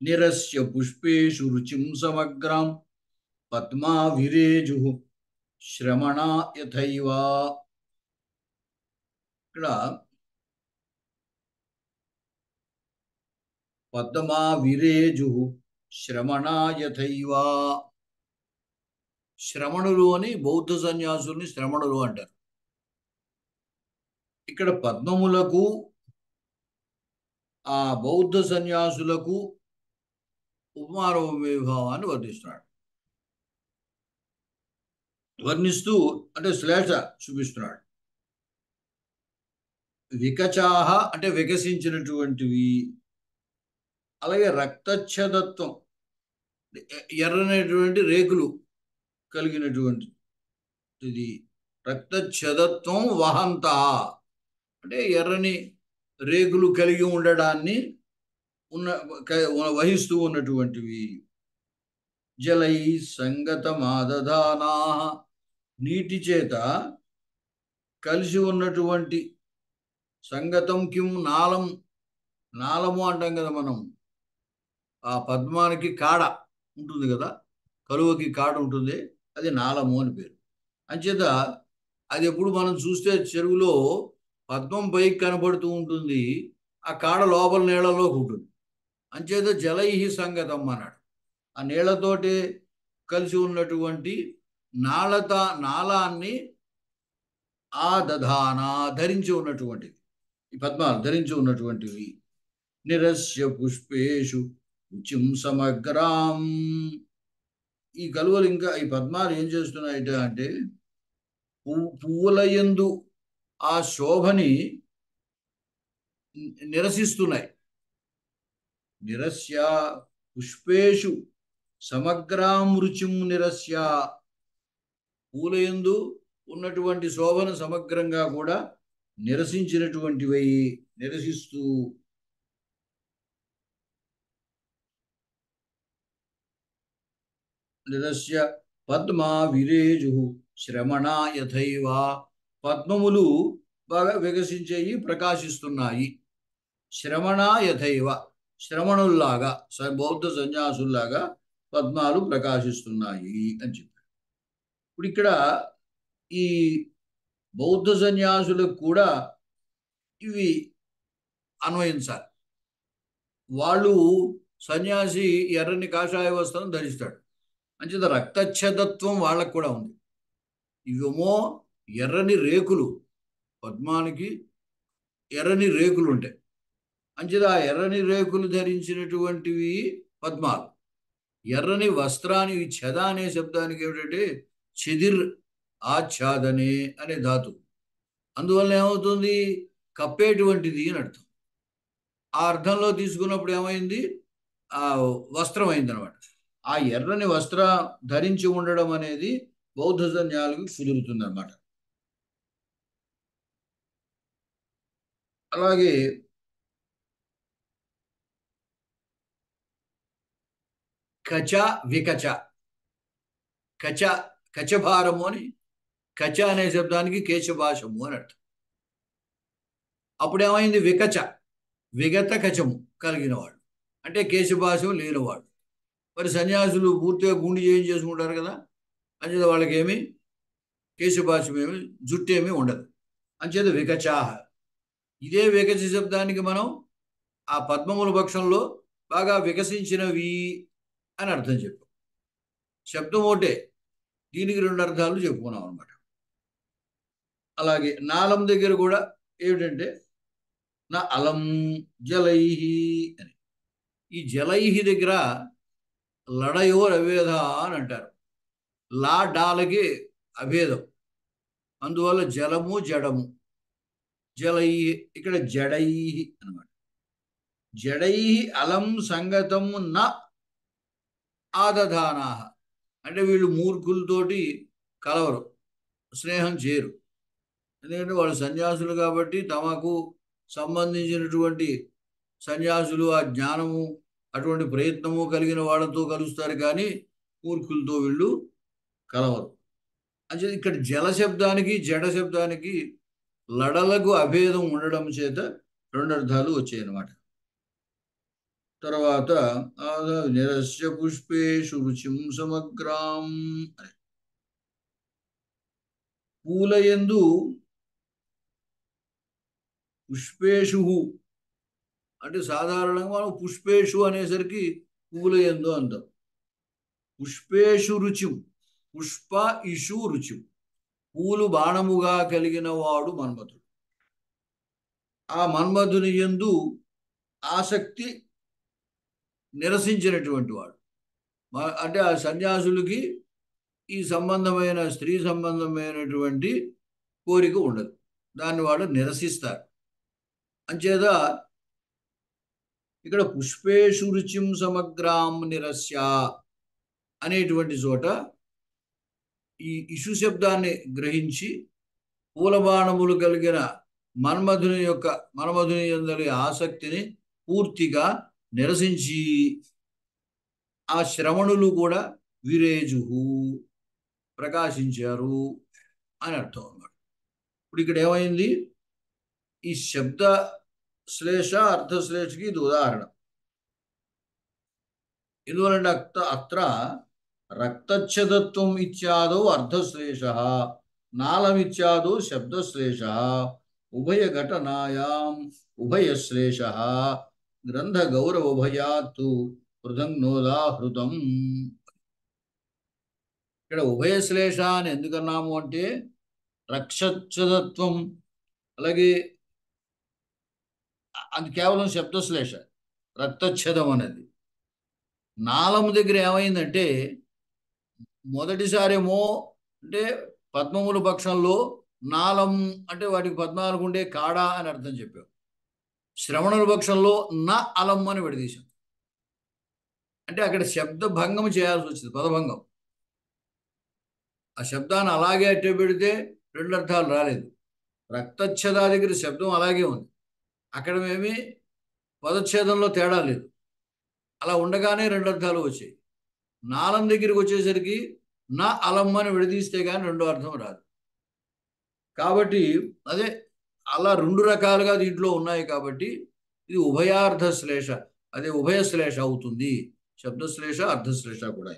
నిరస్య పుష్పేషు రుచిం సమగ్రాం పద్మా విరేజు శ్రమణా యథైవ. ఇక్కడ పద్మా విరేజు శ్రమణాయథైవ. శ్రమణులు అని బౌద్ధ సన్యాసుల్ని శ్రమణులు అంటారు. ఇక్కడ పద్మములకు ఆ బౌద్ధ సన్యాసులకు ఉపమాన విభావాన్ని వర్ణిస్తున్నాడు. వర్ణిస్తూ అంటే శ్లేష చూపిస్తున్నాడు. వికచాహ అంటే వికసించినటువంటివి, అలాగే రక్తచ్ఛదత్వం ఎర్రనటువంటి రేకులు కలిగినటువంటిది. రక్తచ్ఛదత్వం వహంత అంటే ఎర్రని రేకులు కలిగి ఉండడాన్ని వహిస్తూ ఉన్నటువంటివి. జలై సంగతమాదధానా నీటి చేత కలిసి ఉన్నటువంటి, సంగతం కిం నాళం, నాళము అంటాం కదా మనం. ఆ పద్మానికి కాడ ఉంటుంది కదా, కలువకి కాడ ఉంటుంది, అది నాళము అని పేరు. అంచేత అది ఎప్పుడు మనం చూస్తే చెరువులో పద్మం పైకి కనబడుతూ ఉంటుంది, ఆ కాడ లోపల నీళ్ళలోకి ఉంటుంది. అంచేత జలై సంగతం అన్నాడు. ఆ నీళ్లతోటి కలిసి ఉన్నటువంటి నాళాన్ని ఆ దధాన ధరించి ఉన్నటువంటిది, ఈ పద్మాలు ధరించి ఉన్నటువంటివి. నిరస్య పుష్పేషు రుచిం సమగ్రాం. ఈ కలువలు ఇంకా ఈ పద్మాలు ఏం చేస్తున్నాయిట అంటే పువ్వుల యందు ఆ శోభని నిరసిస్తున్నాయి. నిరస్య పుష్పేషు సమగ్రాం రుచిం నిరస్య. పూలయందు ఉన్నటువంటి శోభను సమగ్రంగా కూడా నిరసించినటువంటివై, నిరసిస్తూ. నిరస్య పద్మా విరేజు శ్రమణ యథైవ. పద్మములు బాగా వికసించేయి, ప్రకాశిస్తున్నాయి. శ్రమణ యథైవ శ్రమణుల్లాగా, బౌద్ధ సన్యాసుల్లాగా పద్మాలు ప్రకాశిస్తున్నాయి అని చెప్పారు. ఇప్పుడు ఇక్కడ ఈ బౌద్ధ సన్యాసులకు కూడా ఇవి అన్వయించాలి. వాళ్ళు సన్యాసి ఎర్రని కాషాయ వస్త్రం ధరిస్తాడు, అంచేత రక్తచ్ఛదత్వం వాళ్ళకు కూడా ఉంది. ఇవేమో ఎర్రని రేకులు, పద్మానికి ఎర్రని రేకులు ఉంటాయి. అంచేత ఆ ఎర్రని రేకులు ధరించినటువంటివి పద్మాలు. ఎర్రని వస్త్రానికి ఛద అనే శబ్దానికి ఏమిటంటే చెదిర్ ఆచ్ఛాదనే అనే ధాతు. అందువల్ల ఏమవుతుంది, కప్పేటువంటిది అని అర్థం. ఆ అర్థంలో తీసుకున్నప్పుడు ఏమైంది, ఆ వస్త్రం అయింది అనమాట. ఆ ఎర్రని వస్త్ర ధరించి ఉండడం అనేది బౌద్ధ సన్యాలకు కుదురుతుంది అనమాట. అలాగే కచ వికచ. కచ కచభారము అని, కచ అనే శబ్దానికి కేశభాషము అని అర్థం. అప్పుడేమైంది, వికచ విగత కచము కలిగినవాడు అంటే కేశభాషం లేనివాడు. మరి సన్యాసులు పూర్తిగా గుండి ఏం చేసుకుంటారు కదా, అంచేత వాళ్ళకేమి కేశభాషమేమి జుట్టేమీ ఉండదు. అంచేత వికచాహ. ఇదే వికచ శబ్దానికి మనం ఆ పద్మముల పక్షంలో బాగా వికసించినవి అని అర్థం చెప్పాం. శబ్దం ఒకటే, దీనికి రెండు అర్థాలు చెప్పుకున్నాం అనమాట. అలాగే నాళం దగ్గర కూడా ఏమిటంటే నా అలం జలై అని. ఈ జలై దగ్గర లడయోర్ అభేద అని అంటారు. లా డాలకి అభేదం, అందువల్ల జలము జడము. జలై ఇక్కడ జడై అనమాట. జడై అలం సంగతం న ఆదధానా అంటే వీళ్ళు మూర్ఖులతోటి కలవరు, స్నేహం చేయరు. ఎందుకంటే వాళ్ళు సన్యాసులు కాబట్టి తమకు సంబంధించినటువంటి సన్యాసులు ఆ జ్ఞానము అటువంటి ప్రయత్నము కలిగిన వాళ్ళతో కలుస్తారు, కానీ మూర్ఖులతో వీళ్ళు కలవరు. అంటే ఇక్కడ జల శబ్దానికి జడ శబ్దానికి లడలకు అభేదం ఉండడం చేత రెండు అర్థాలు వచ్చాయి అన్నమాట. తర్వాత నిరస్య పుష్పేషు రుచిం సమగ్రాం. పూలయందు పుష్పేషు అంటే సాధారణంగా మనం పుష్పేషు అనేసరికి పువ్వుల యందు అందం. పుష్పేషు రుచిం, పుష్ప ఇషు రుచిం, పూలు బాణముగా కలిగిన వాడు మన్మధుడు. ఆ మన్మధుని యందు ఆసక్తి నిరసించినటువంటి వాడు. అంటే ఆ సన్యాసులకి ఈ సంబంధమైన స్త్రీ సంబంధమైనటువంటి కోరిక ఉండదు, దాన్ని వాడు నిరసిస్తారు. అంచేత ఇక్కడ పుష్పేషు రుచిం సమగ్రాం నిరస్య అనేటువంటి చోట ఈ ఇషు శబ్దాన్ని గ్రహించి పూలబాణములు కలిగిన మన్మధుని యందలి ఆసక్తిని పూర్తిగా నిరసించి ఆ శ్రవణులు కూడా విరేజుహు ప్రకాశించారు అని అర్థం అన్నమాట. ఇప్పుడు ఇక్కడ ఏమైంది? ఈ శబ్ద శ్లేష అర్థశ్లేషకి ఇది ఉదాహరణ. ఎందువలంటే అత్ర రక్తచ్ఛదత్వం ఇత్యాదో అర్ధశ్లేష, నాళమిత్యాదో శబ్దశ్లేష, ఉభయఘటనాయాం ఉభయశ్లేష, గ్రంథ గౌరవభయాత్తు పృథంగ్నోదాహృతం. ఇక్కడ ఉభయశ్లేష అని ఎందుకన్నాము అంటే రక్షచ్ఛదత్వం, అలాగే అది కేవలం శబ్దశ్లేష, రక్తచ్ఛదం అనేది. నాళము దగ్గర ఏమైందంటే మొదటిసారేమో అంటే పద్మముల పక్షంలో నాళం అంటే వాటికి 14 ఉండే కాడా అని అర్థం చెప్పాం. శ్రవణుల పక్షంలో నా అలం అని విడదీశాం. అంటే అక్కడ శబ్ద భంగం చేయాల్సి వచ్చింది, పదభంగం. ఆ శబ్దాన్ని అలాగే అట్టే పెడితే 2 అర్థాలు రాలేదు. రక్తచ్ఛద దగ్గర శబ్దం అలాగే ఉంది, అక్కడ ఏమి పదచ్ఛేదంలో తేడా లేదు. అలా ఉండగానే 2 అర్థాలు వచ్చాయి. నాళం దగ్గరికి వచ్చేసరికి నా అలమ్మని విడదీస్తే కానీ 2వ అర్థం రాదు. కాబట్టి అదే అలా 2 రకాలుగా దీంట్లో ఉన్నాయి. కాబట్టి ఇది ఉభయార్థ శ్లేష, అదే ఉభయశ్లేష అవుతుంది. శబ్దశ్లేష అర్థశ్లేష కూడా.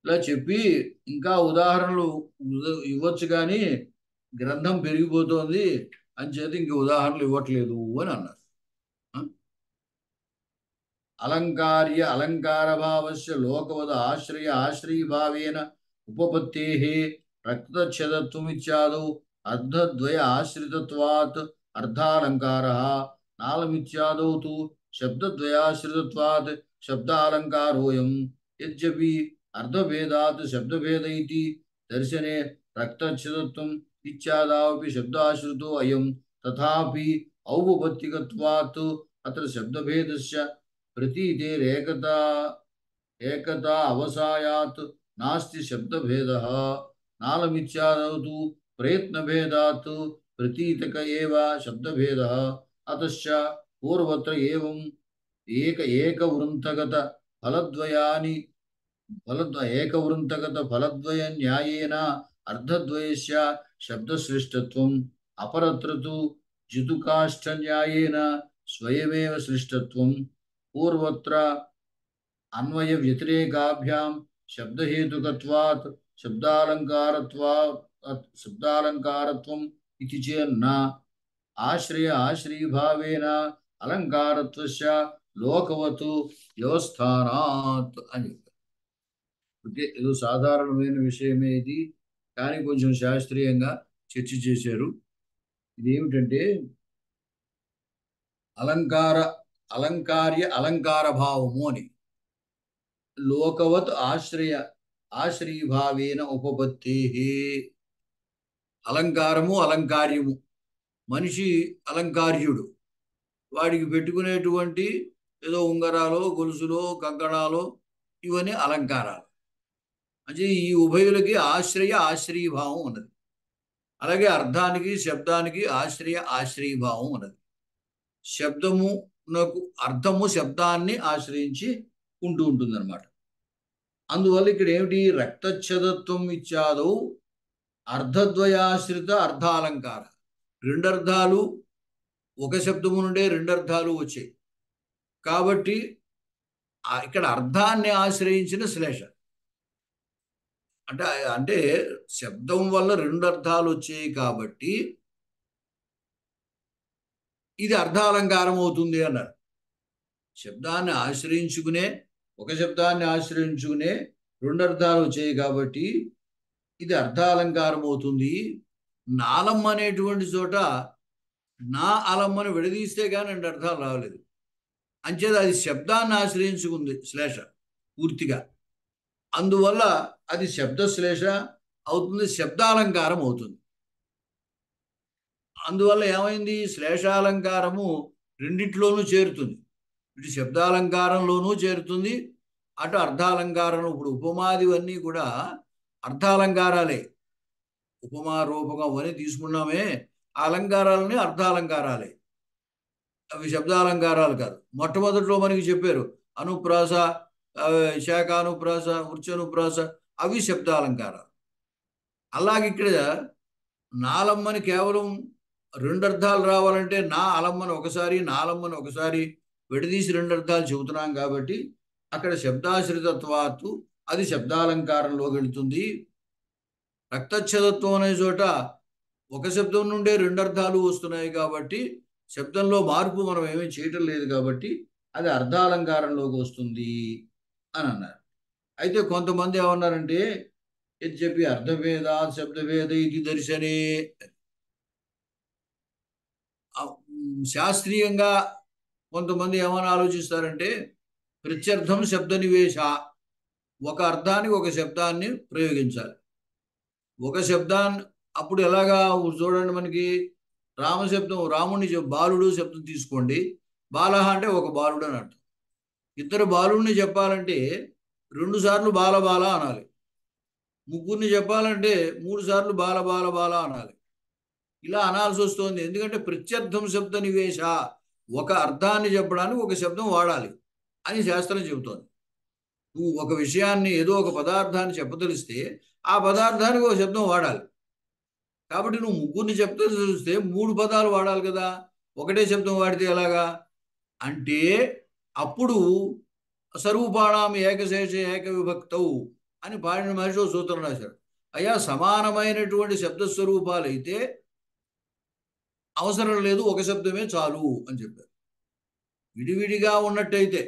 ఇలా చెప్పి ఇంకా ఉదాహరణలు ఇవ్వచ్చు, కానీ గ్రంథం పెరిగిపోతోంది అని చేతి ఇంక ఉదాహరణలు ఇవ్వట్లేదు అని అన్నారు. అలంకార్య అలంకారభావస్య లోకవద ఆశ్రయ ఆశ్రయీభావేన ఉపపత్తేః రక్తచ్ఛదత్వమిత్యాదౌ అర్ధద్వయ ఆశ్రితత్వాత్ అర్ధాలంకారః, నాళమిత్యాదౌ తు శబ్దద్వయాశ్రితత్వాత్ శబ్దాలంకారోయం. యద్యపి అర్ధభేదాత్ శబ్దభేద ఇతి దర్శనే రక్తచ్ఛదత్వం ఇత్యాదావపి శబ్దాశ్రితో అయం, తథాపి ఔపపత్తికత్వాత్ అత్ర శబ్దభేదస్య ప్రతీతేరేకతా ఏకతా అవసాయాత్ నాస్తి శబ్దభేదః. నాళమిత్యాదౌ తు ప్రయత్నభేదాత్ ప్రతీతక ఏవ శబ్దభేదః. అతశ్చ పూర్వత్ర ఏవం ఏకవృంతగత ఫలద్వయాని ఏకవృంతగత ఫలద్వయ న్యాయేన అర్ధద్వయస్య శబ్దశ్లిష్టత్వం, అపరత్ర తు జితుకాష్ఠ న్యాయేన స్వయమేవ శ్లిష్టత్వం. పూర్వత్ర అన్వయ వ్యతిరేకాభ్యాం శబ్దహేతుకత్వాత్ శబ్దాలంకారత్వం ఇతి చేన్న ఆశ్రయ ఆశ్రయీభావేన అలంకారత్వస్య లోకవతు వ్యవస్థానాత్ అని చెప్పారు. ఓకే, ఏదో సాధారణమైన విషయమే ఇది, కానీ కొంచెం శాస్త్రీయంగా చర్చ చేశారు. ఇదేమిటంటే అలంకార్య అలంకార భావము అని. లోకవత్ ఆశ్రయీభావేన ఉపపత్తేః. అలంకారము అలంకార్యము. మనిషి అలంకార్యుడు, వాడికి పెట్టుకునేటువంటి ఏదో ఉంగరాలో గొలుసులో కంకణాలో ఇవన్నీ అలంకారాలు. అంటే ఈ ఉభయులకి ఆశ్రయీభావం ఉన్నది. అలాగే అర్థానికి శబ్దానికి ఆశ్రయీభావం ఉన్నది. అర్థము శబ్దాన్ని ఆశ్రయించి ఉంటుంది అన్నమాట. అందువల్ల ఇక్కడ ఏమిటి? రక్తచ్ఛదత్వం ఇత్యాదో అర్ధద్వయాశ్రిత అర్ధాలంకార. 2 అర్థాలు, ఒక శబ్దము నుండే 2 అర్థాలు వచ్చాయి. కాబట్టి ఇక్కడ అర్థాన్ని ఆశ్రయించిన శ్లేష అంటే శబ్దం వల్ల 2 అర్థాలు వచ్చాయి కాబట్టి ఇది అర్ధాలంకారం అవుతుంది అన్నారు. శబ్దాన్ని ఆశ్రయించుకునే ఒక శబ్దాన్ని ఆశ్రయించుకునే రెండు అర్థాలు వచ్చాయి కాబట్టి ఇది అర్థాలంకారం అవుతుంది. నాలం అనేటువంటి చోట నా అలమ్మని విడదీస్తే కానీ రెండు అర్థాలు రావలేదు. అంచేది అది శబ్దాన్ని ఆశ్రయించుకుంది శ్లేష పూర్తిగా. అందువల్ల అది శబ్దశ్లేష అవుతుంది, శబ్దాలంకారం అవుతుంది. అందువల్ల ఏమైంది, శ్లేషాలంకారము రెండిట్లోనూ చేరుతుంది. ఇటు శబ్దాలంకారంలోనూ చేరుతుంది, అటు అర్థాలంకారం. ఇప్పుడు ఉపమాదివన్నీ కూడా అర్థాలంకారాలే. ఉపమా రూపకం అని తీసుకున్నామే, ఆ అలంకారాలని అర్థాలంకారాలే, అవి శబ్దాలంకారాలు కాదు. మొట్టమొదట్లో మనకి చెప్పారు అనుప్రాస, శాఖానుప్రాస, వృత్యనుప్రాస, అవి శబ్దాలంకారాలు. అలాగే ఇక్కడ నాలమ్మని కేవలం రెండు అర్థాలు రావాలంటే నా అలమ్మని ఒకసారి నాలమ్మని ఒకసారి విడదీసి రెండు అర్థాలు చెబుతున్నాం కాబట్టి అక్కడ శబ్దాశ్రితత్వాత్తు అది శబ్దాలంకారంలోకి వెళుతుంది. రక్తచ్ఛదత్వం అనే చోట ఒక శబ్దం నుండే రెండు అర్థాలు వస్తున్నాయి కాబట్టి శబ్దంలో మార్పు మనం ఏమీ చేయటం లేదు కాబట్టి అది అర్థాలంకారంలోకి వస్తుంది అని అన్నారు. అయితే కొంతమంది ఏమన్నారంటే ఇది చెప్పి అర్థభేదా శబ్దభేద ఇది దర్శనే, శాస్త్రీయంగా కొంతమంది ఏమని ఆలోచిస్తారంటే ప్రత్యర్థం శబ్ద నివేశ, ఒక అర్థానికి ఒక శబ్దాన్ని ప్రయోగించాలి. ఒక శబ్దాన్ని అప్పుడు ఎలాగా చూడండి, మనకి రామశబ్దం రాముని బాలుడు శబ్దం తీసుకోండి, బాలహ అంటే ఒక బాలుడు అని అర్థం. ఇద్దరు బాలుడిని చెప్పాలంటే రెండు సార్లు బాల బాల అనాలి. ముగ్గురిని చెప్పాలంటే మూడు సార్లు బాల బాల బాల అనాలి. ఇలా అనాల్సి వస్తుంది. ఎందుకంటే ప్రత్యర్థం శబ్ద నివేశ, ఒక అర్థాన్ని చెప్పడానికి ఒక శబ్దం వాడాలి అని శాస్త్రం చెబుతోంది. నువ్వు ఒక విషయాన్ని ఏదో ఒక పదార్థాన్ని చెప్పదలిస్తే ఆ పదార్థానికి ఒక శబ్దం వాడాలి. కాబట్టి నువ్వు ముగ్గురిని చెప్పదలిస్తే మూడు పదాలు వాడాలి కదా, ఒకటే శబ్దం వాడితే ఎలాగా అంటే అప్పుడు సర్వపాణం ఏకశేష ఏక విభక్తవు అని పాడిన మహర్షి సూత్రం రాశారు. అయ్యా సమానమైనటువంటి శబ్దస్వరూపాలు అయితే అవసరం లేదు, ఒక శబ్దమే చాలు అని చెప్పారు. విడివిడిగా ఉన్నట్టయితే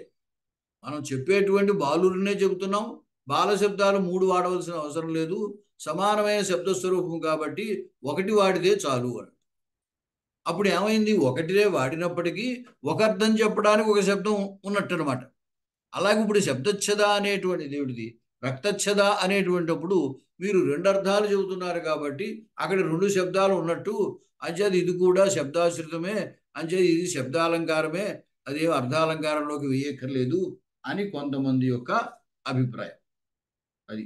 మనం చెప్పేటువంటి బాలుడినే చెబుతున్నాం, బాల శబ్దాలు మూడు వాడవలసిన అవసరం లేదు, సమానమైన శబ్దస్వరూపం కాబట్టి ఒకటి వాడితే చాలు అని. అప్పుడు ఏమైంది, ఒకటినే వాడినప్పటికీ ఒక అర్థం చెప్పడానికి ఒక శబ్దం ఉన్నట్టు అనమాట. అలాగే ఇప్పుడు శబ్దచ్ఛద అనేటువంటి దేవుడిది రక్తచ్ఛద అనేటువంటిప్పుడు మీరు రెండు అర్థాలు చెబుతున్నారు కాబట్టి అక్కడ రెండు శబ్దాలు ఉన్నట్టు, అంచేది ఇది కూడా శబ్దాశ్రితమే, అంచేది ఇది శబ్దాలంకారమే, అదేం అర్థాలంకారంలోకి వేయక్కర్లేదు అని కొంతమంది యొక్క అభిప్రాయం. అది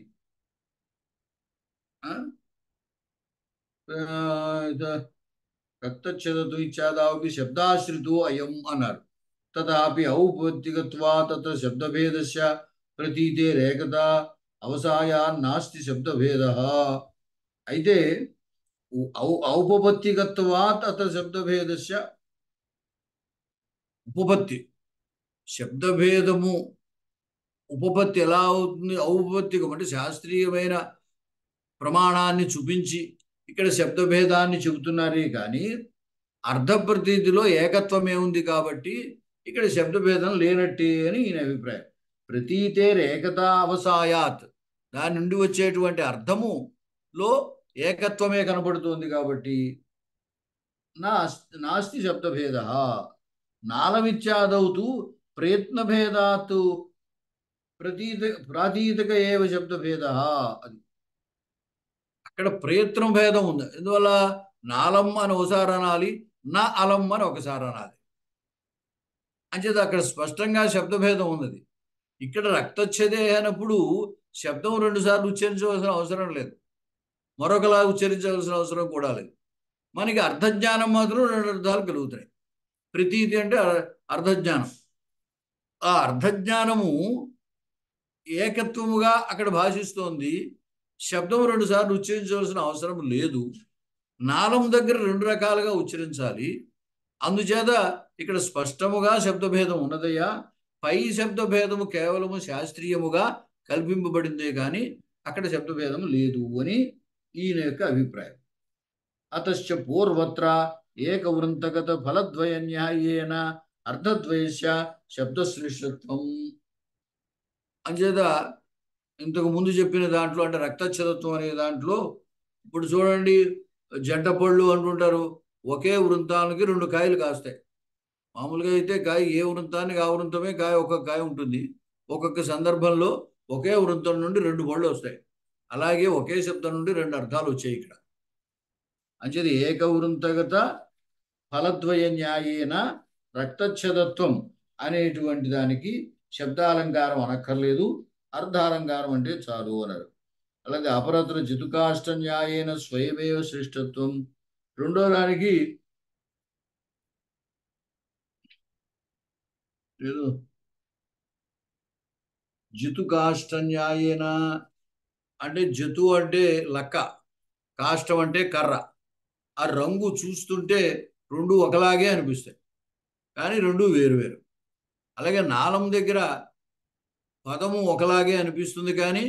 రక్తచ్ఛదతు ఇచ్చాదాపి శబ్దాశ్రితో అయం అన్నారు. తథాపి ఔపత్తికత్వా తత్ర శబ్దభేదస్య ప్రతీతే రేఖత అవసాయా నాస్తి శబ్దభేదః. అయితే ఔపపత్తికత్వాత్ అత శబ్దభేదస్య, ఉపపత్తి శబ్దభేదము ఉపపత్తి ఎలా అవుతుంది, ఔపపత్తికం అంటే శాస్త్రీయమైన ప్రమాణాన్ని చూపించి ఇక్కడ శబ్దభేదాన్ని చెబుతున్నారే కానీ అర్థప్రతీతిలో ఏకత్వమే ఉంది కాబట్టి ఇక్కడ శబ్దభేదం లేనట్టే అని ఈయన అభిప్రాయం. ప్రతీతే ఏకతా అవసాయాత్, దాని నుండి వచ్చేటువంటి అర్థములో ఏకత్వమే కనబడుతుంది కాబట్టి నాస్తి శబ్దభేద. నాలమిత్యాదౌతు ప్రయత్నభేదాత్ ప్రాతీతిక ఏవ శబ్దభేద. అది అక్కడ ప్రయత్నం భేదం ఉంది. ఎందువల్ల నాలమ్మ అని ఒకసారి అనాలి, నా అలమ్మ అని ఒకసారి అనాలి. అంచేది అక్కడ స్పష్టంగా శబ్దభేదం ఉన్నది. ఇక్కడ రక్తచ్ఛదే అయినప్పుడు శబ్దం రెండు సార్లు ఉచ్చరించవలసిన అవసరం లేదు, మరొకలా ఉచ్చరించవలసిన అవసరం కూడా లేదు. మనకి అర్థజ్ఞానం మాత్రం రెండు అర్థాలు కలుగుతాయి. ప్రతీతి అంటే అర్థజ్ఞానం. ఆ అర్థజ్ఞానము ఏకత్వముగా అక్కడ భాషిస్తోంది. శబ్దం రెండు సార్లు ఉచ్చరించవలసిన అవసరం లేదు, నాలం దగ్గర రెండు రకాలుగా ఉచ్చరించాలి. అందుచేత ఇక్కడ స్పష్టముగా శబ్దభేదం ఉన్నదయ్యా. పై శబ్దభేదము కేవలము శాస్త్రీయముగా కల్పింపబడిందే కానీ అక్కడ శబ్దభేదము లేదు అని ఈయన యొక్క అభిప్రాయం. అతశ్చ పూర్వత్ర ఏకవృంతగత ఫలద్వయ న్యాయేన అర్థద్వయస్య శబ్దశ్లిష్టత్వం అంచేత ఇంతకు ముందు చెప్పిన దాంట్లో అంటే రక్తచ్ఛదత్వం అనే దాంట్లో ఇప్పుడు చూడండి జంట పళ్ళు అంటుంటారు. ఒకే వృంతానికి రెండు కాయలు కాస్తాయి. మామూలుగా అయితే కాయ ఏ వృంతానికి ఆ వృంతమే కాయ ఒక్కొక్క కాయ ఉంటుంది. ఒక్కొక్క సందర్భంలో ఒకే వృంతం నుండి రెండు పళ్ళు వస్తాయి. అలాగే ఒకే శబ్దం నుండి రెండు అర్థాలు వచ్చాయి ఇక్కడ. అంచేది ఏకవృంతగత ఫలద్వయ న్యాయేన రక్తచ్ఛదత్వం అనేటువంటి దానికి శబ్దాలంకారం అనక్కర్లేదు, అర్ధాలంకారం అంటే చాలు అన్నారు. అలాగే అపరత్ర జితుకాష్ట న్యాయేన స్వయమేవ శ్రేష్టత్వం రెండో దానికి ఏదో జితుకాష్ట న్యాయేన అంటే జతు అంటే లక్క, కాష్టం అంటే కర్ర. ఆ రంగు చూస్తుంటే రెండు ఒకలాగే అనిపిస్తాయి కానీ రెండు వేరు వేరు. అలాగే నాలం దగ్గర పదము ఒకలాగే అనిపిస్తుంది కానీ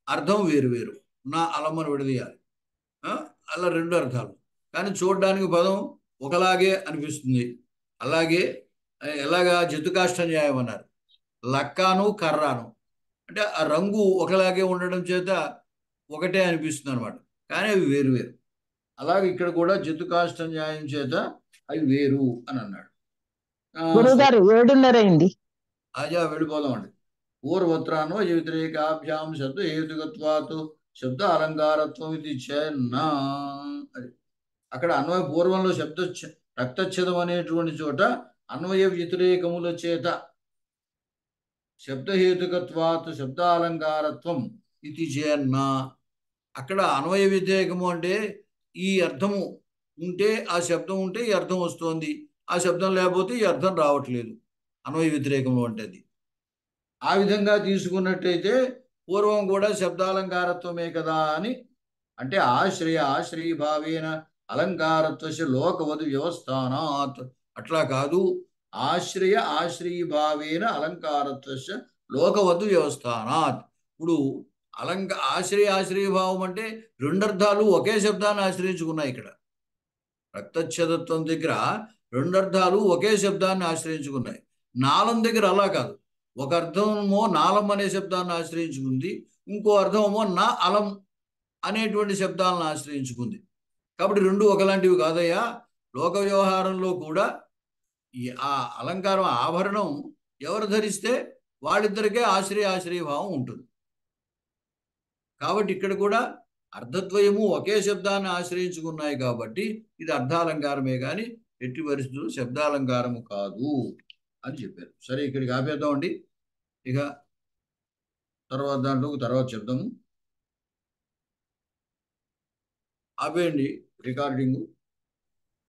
అర్థం వేరు వేరు. నా అలమ్మను విడదీయాలి, అలా రెండు అర్థాలు కానీ చూడడానికి పదం ఒకలాగే అనిపిస్తుంది. అలాగే ఎలాగా జతుకాష్ట న్యాయం అన్నారు, లక్కాను కర్రాను అంటే ఆ రంగు ఒకలాగే ఉండడం చేత ఒకటే అనిపిస్తుంది అనమాట కానీ అవి వేరు వేరు. అలాగే ఇక్కడ కూడా జతుకాష్ట న్యాయం చేత అవి వేరు అని అన్నాడు. గురుగారు 7:30 అయింది. అజా వెళ్ళిపోదాం అండి. పూర్వత్రాన్వ వ్యతిరేకాభ్యాం శబ్ద హేతుకత్వాత్ శబ్ద అలంకారత్వం ఇది చెన్నా. అది అక్కడ అన్వయ పూర్వంలో రక్తచ్ఛేదం అనేటువంటి చోట అన్వయ వ్యతిరేకముల చేత శబ్దహేతుకత్వాత్ శబ్దాలంకారత్వం ఇది చేన్నా. అక్కడ అన్వయ వ్యతిరేకము అంటే ఈ అర్థము ఉంటే ఆ శబ్దం ఉంటే ఈ అర్థం వస్తుంది, ఆ శబ్దం లేకపోతే ఈ అర్థం రావట్లేదు. అన్వయ వ్యతిరేకము అంటే అది. ఆ విధంగా తీసుకున్నట్టయితే పూర్వం కూడా శబ్దాలంకారత్వమే కదా అని అంటే ఆశ్రయీభావేన అలంకారత్వస్య లోకవధు వ్యవస్థానాత్. అట్లా కాదు, ఆశ్రయీభావేన అలంకారత్వస్య లోకవధు వ్యవస్థానాత్. ఇప్పుడు ఆశ్రయీభావం అంటే రెండర్థాలు ఒకే శబ్దాన్ని ఆశ్రయించుకున్నాయి. ఇక్కడ రక్తచ్ఛదత్వం దగ్గర రెండర్థాలు ఒకే శబ్దాన్ని ఆశ్రయించుకున్నాయి. నాలం దగ్గర అలా కాదు, ఒక అర్థమేమో నాలం అనే శబ్దాన్ని ఆశ్రయించుకుంది, ఇంకో అర్థమేమో నా అలం అనేటువంటి శబ్దాలను ఆశ్రయించుకుంది. కాబట్టి రెండు ఒకలాంటివి కాదయ్యా. లోక వ్యవహారంలో కూడా ఆ అలంకారం ఆభరణం ఎవరు ధరిస్తే వాళ్ళిద్దరికే ఆశ్రయీభావం ఉంటుంది. కాబట్టి ఇక్కడ కూడా అర్ధద్వయము ఒకే శబ్దాన్ని ఆశ్రయించుకున్నాయి కాబట్టి ఇది అర్ధాలంకారమే కానీ ఎట్టి పరిస్థితులు శబ్దాలంకారము కాదు అని చెప్పారు. సరే, ఇక్కడికి ఆపేద్దామండి. ఇక తర్వాత చెప్దాము. ఆపేయండి రికార్డింగు.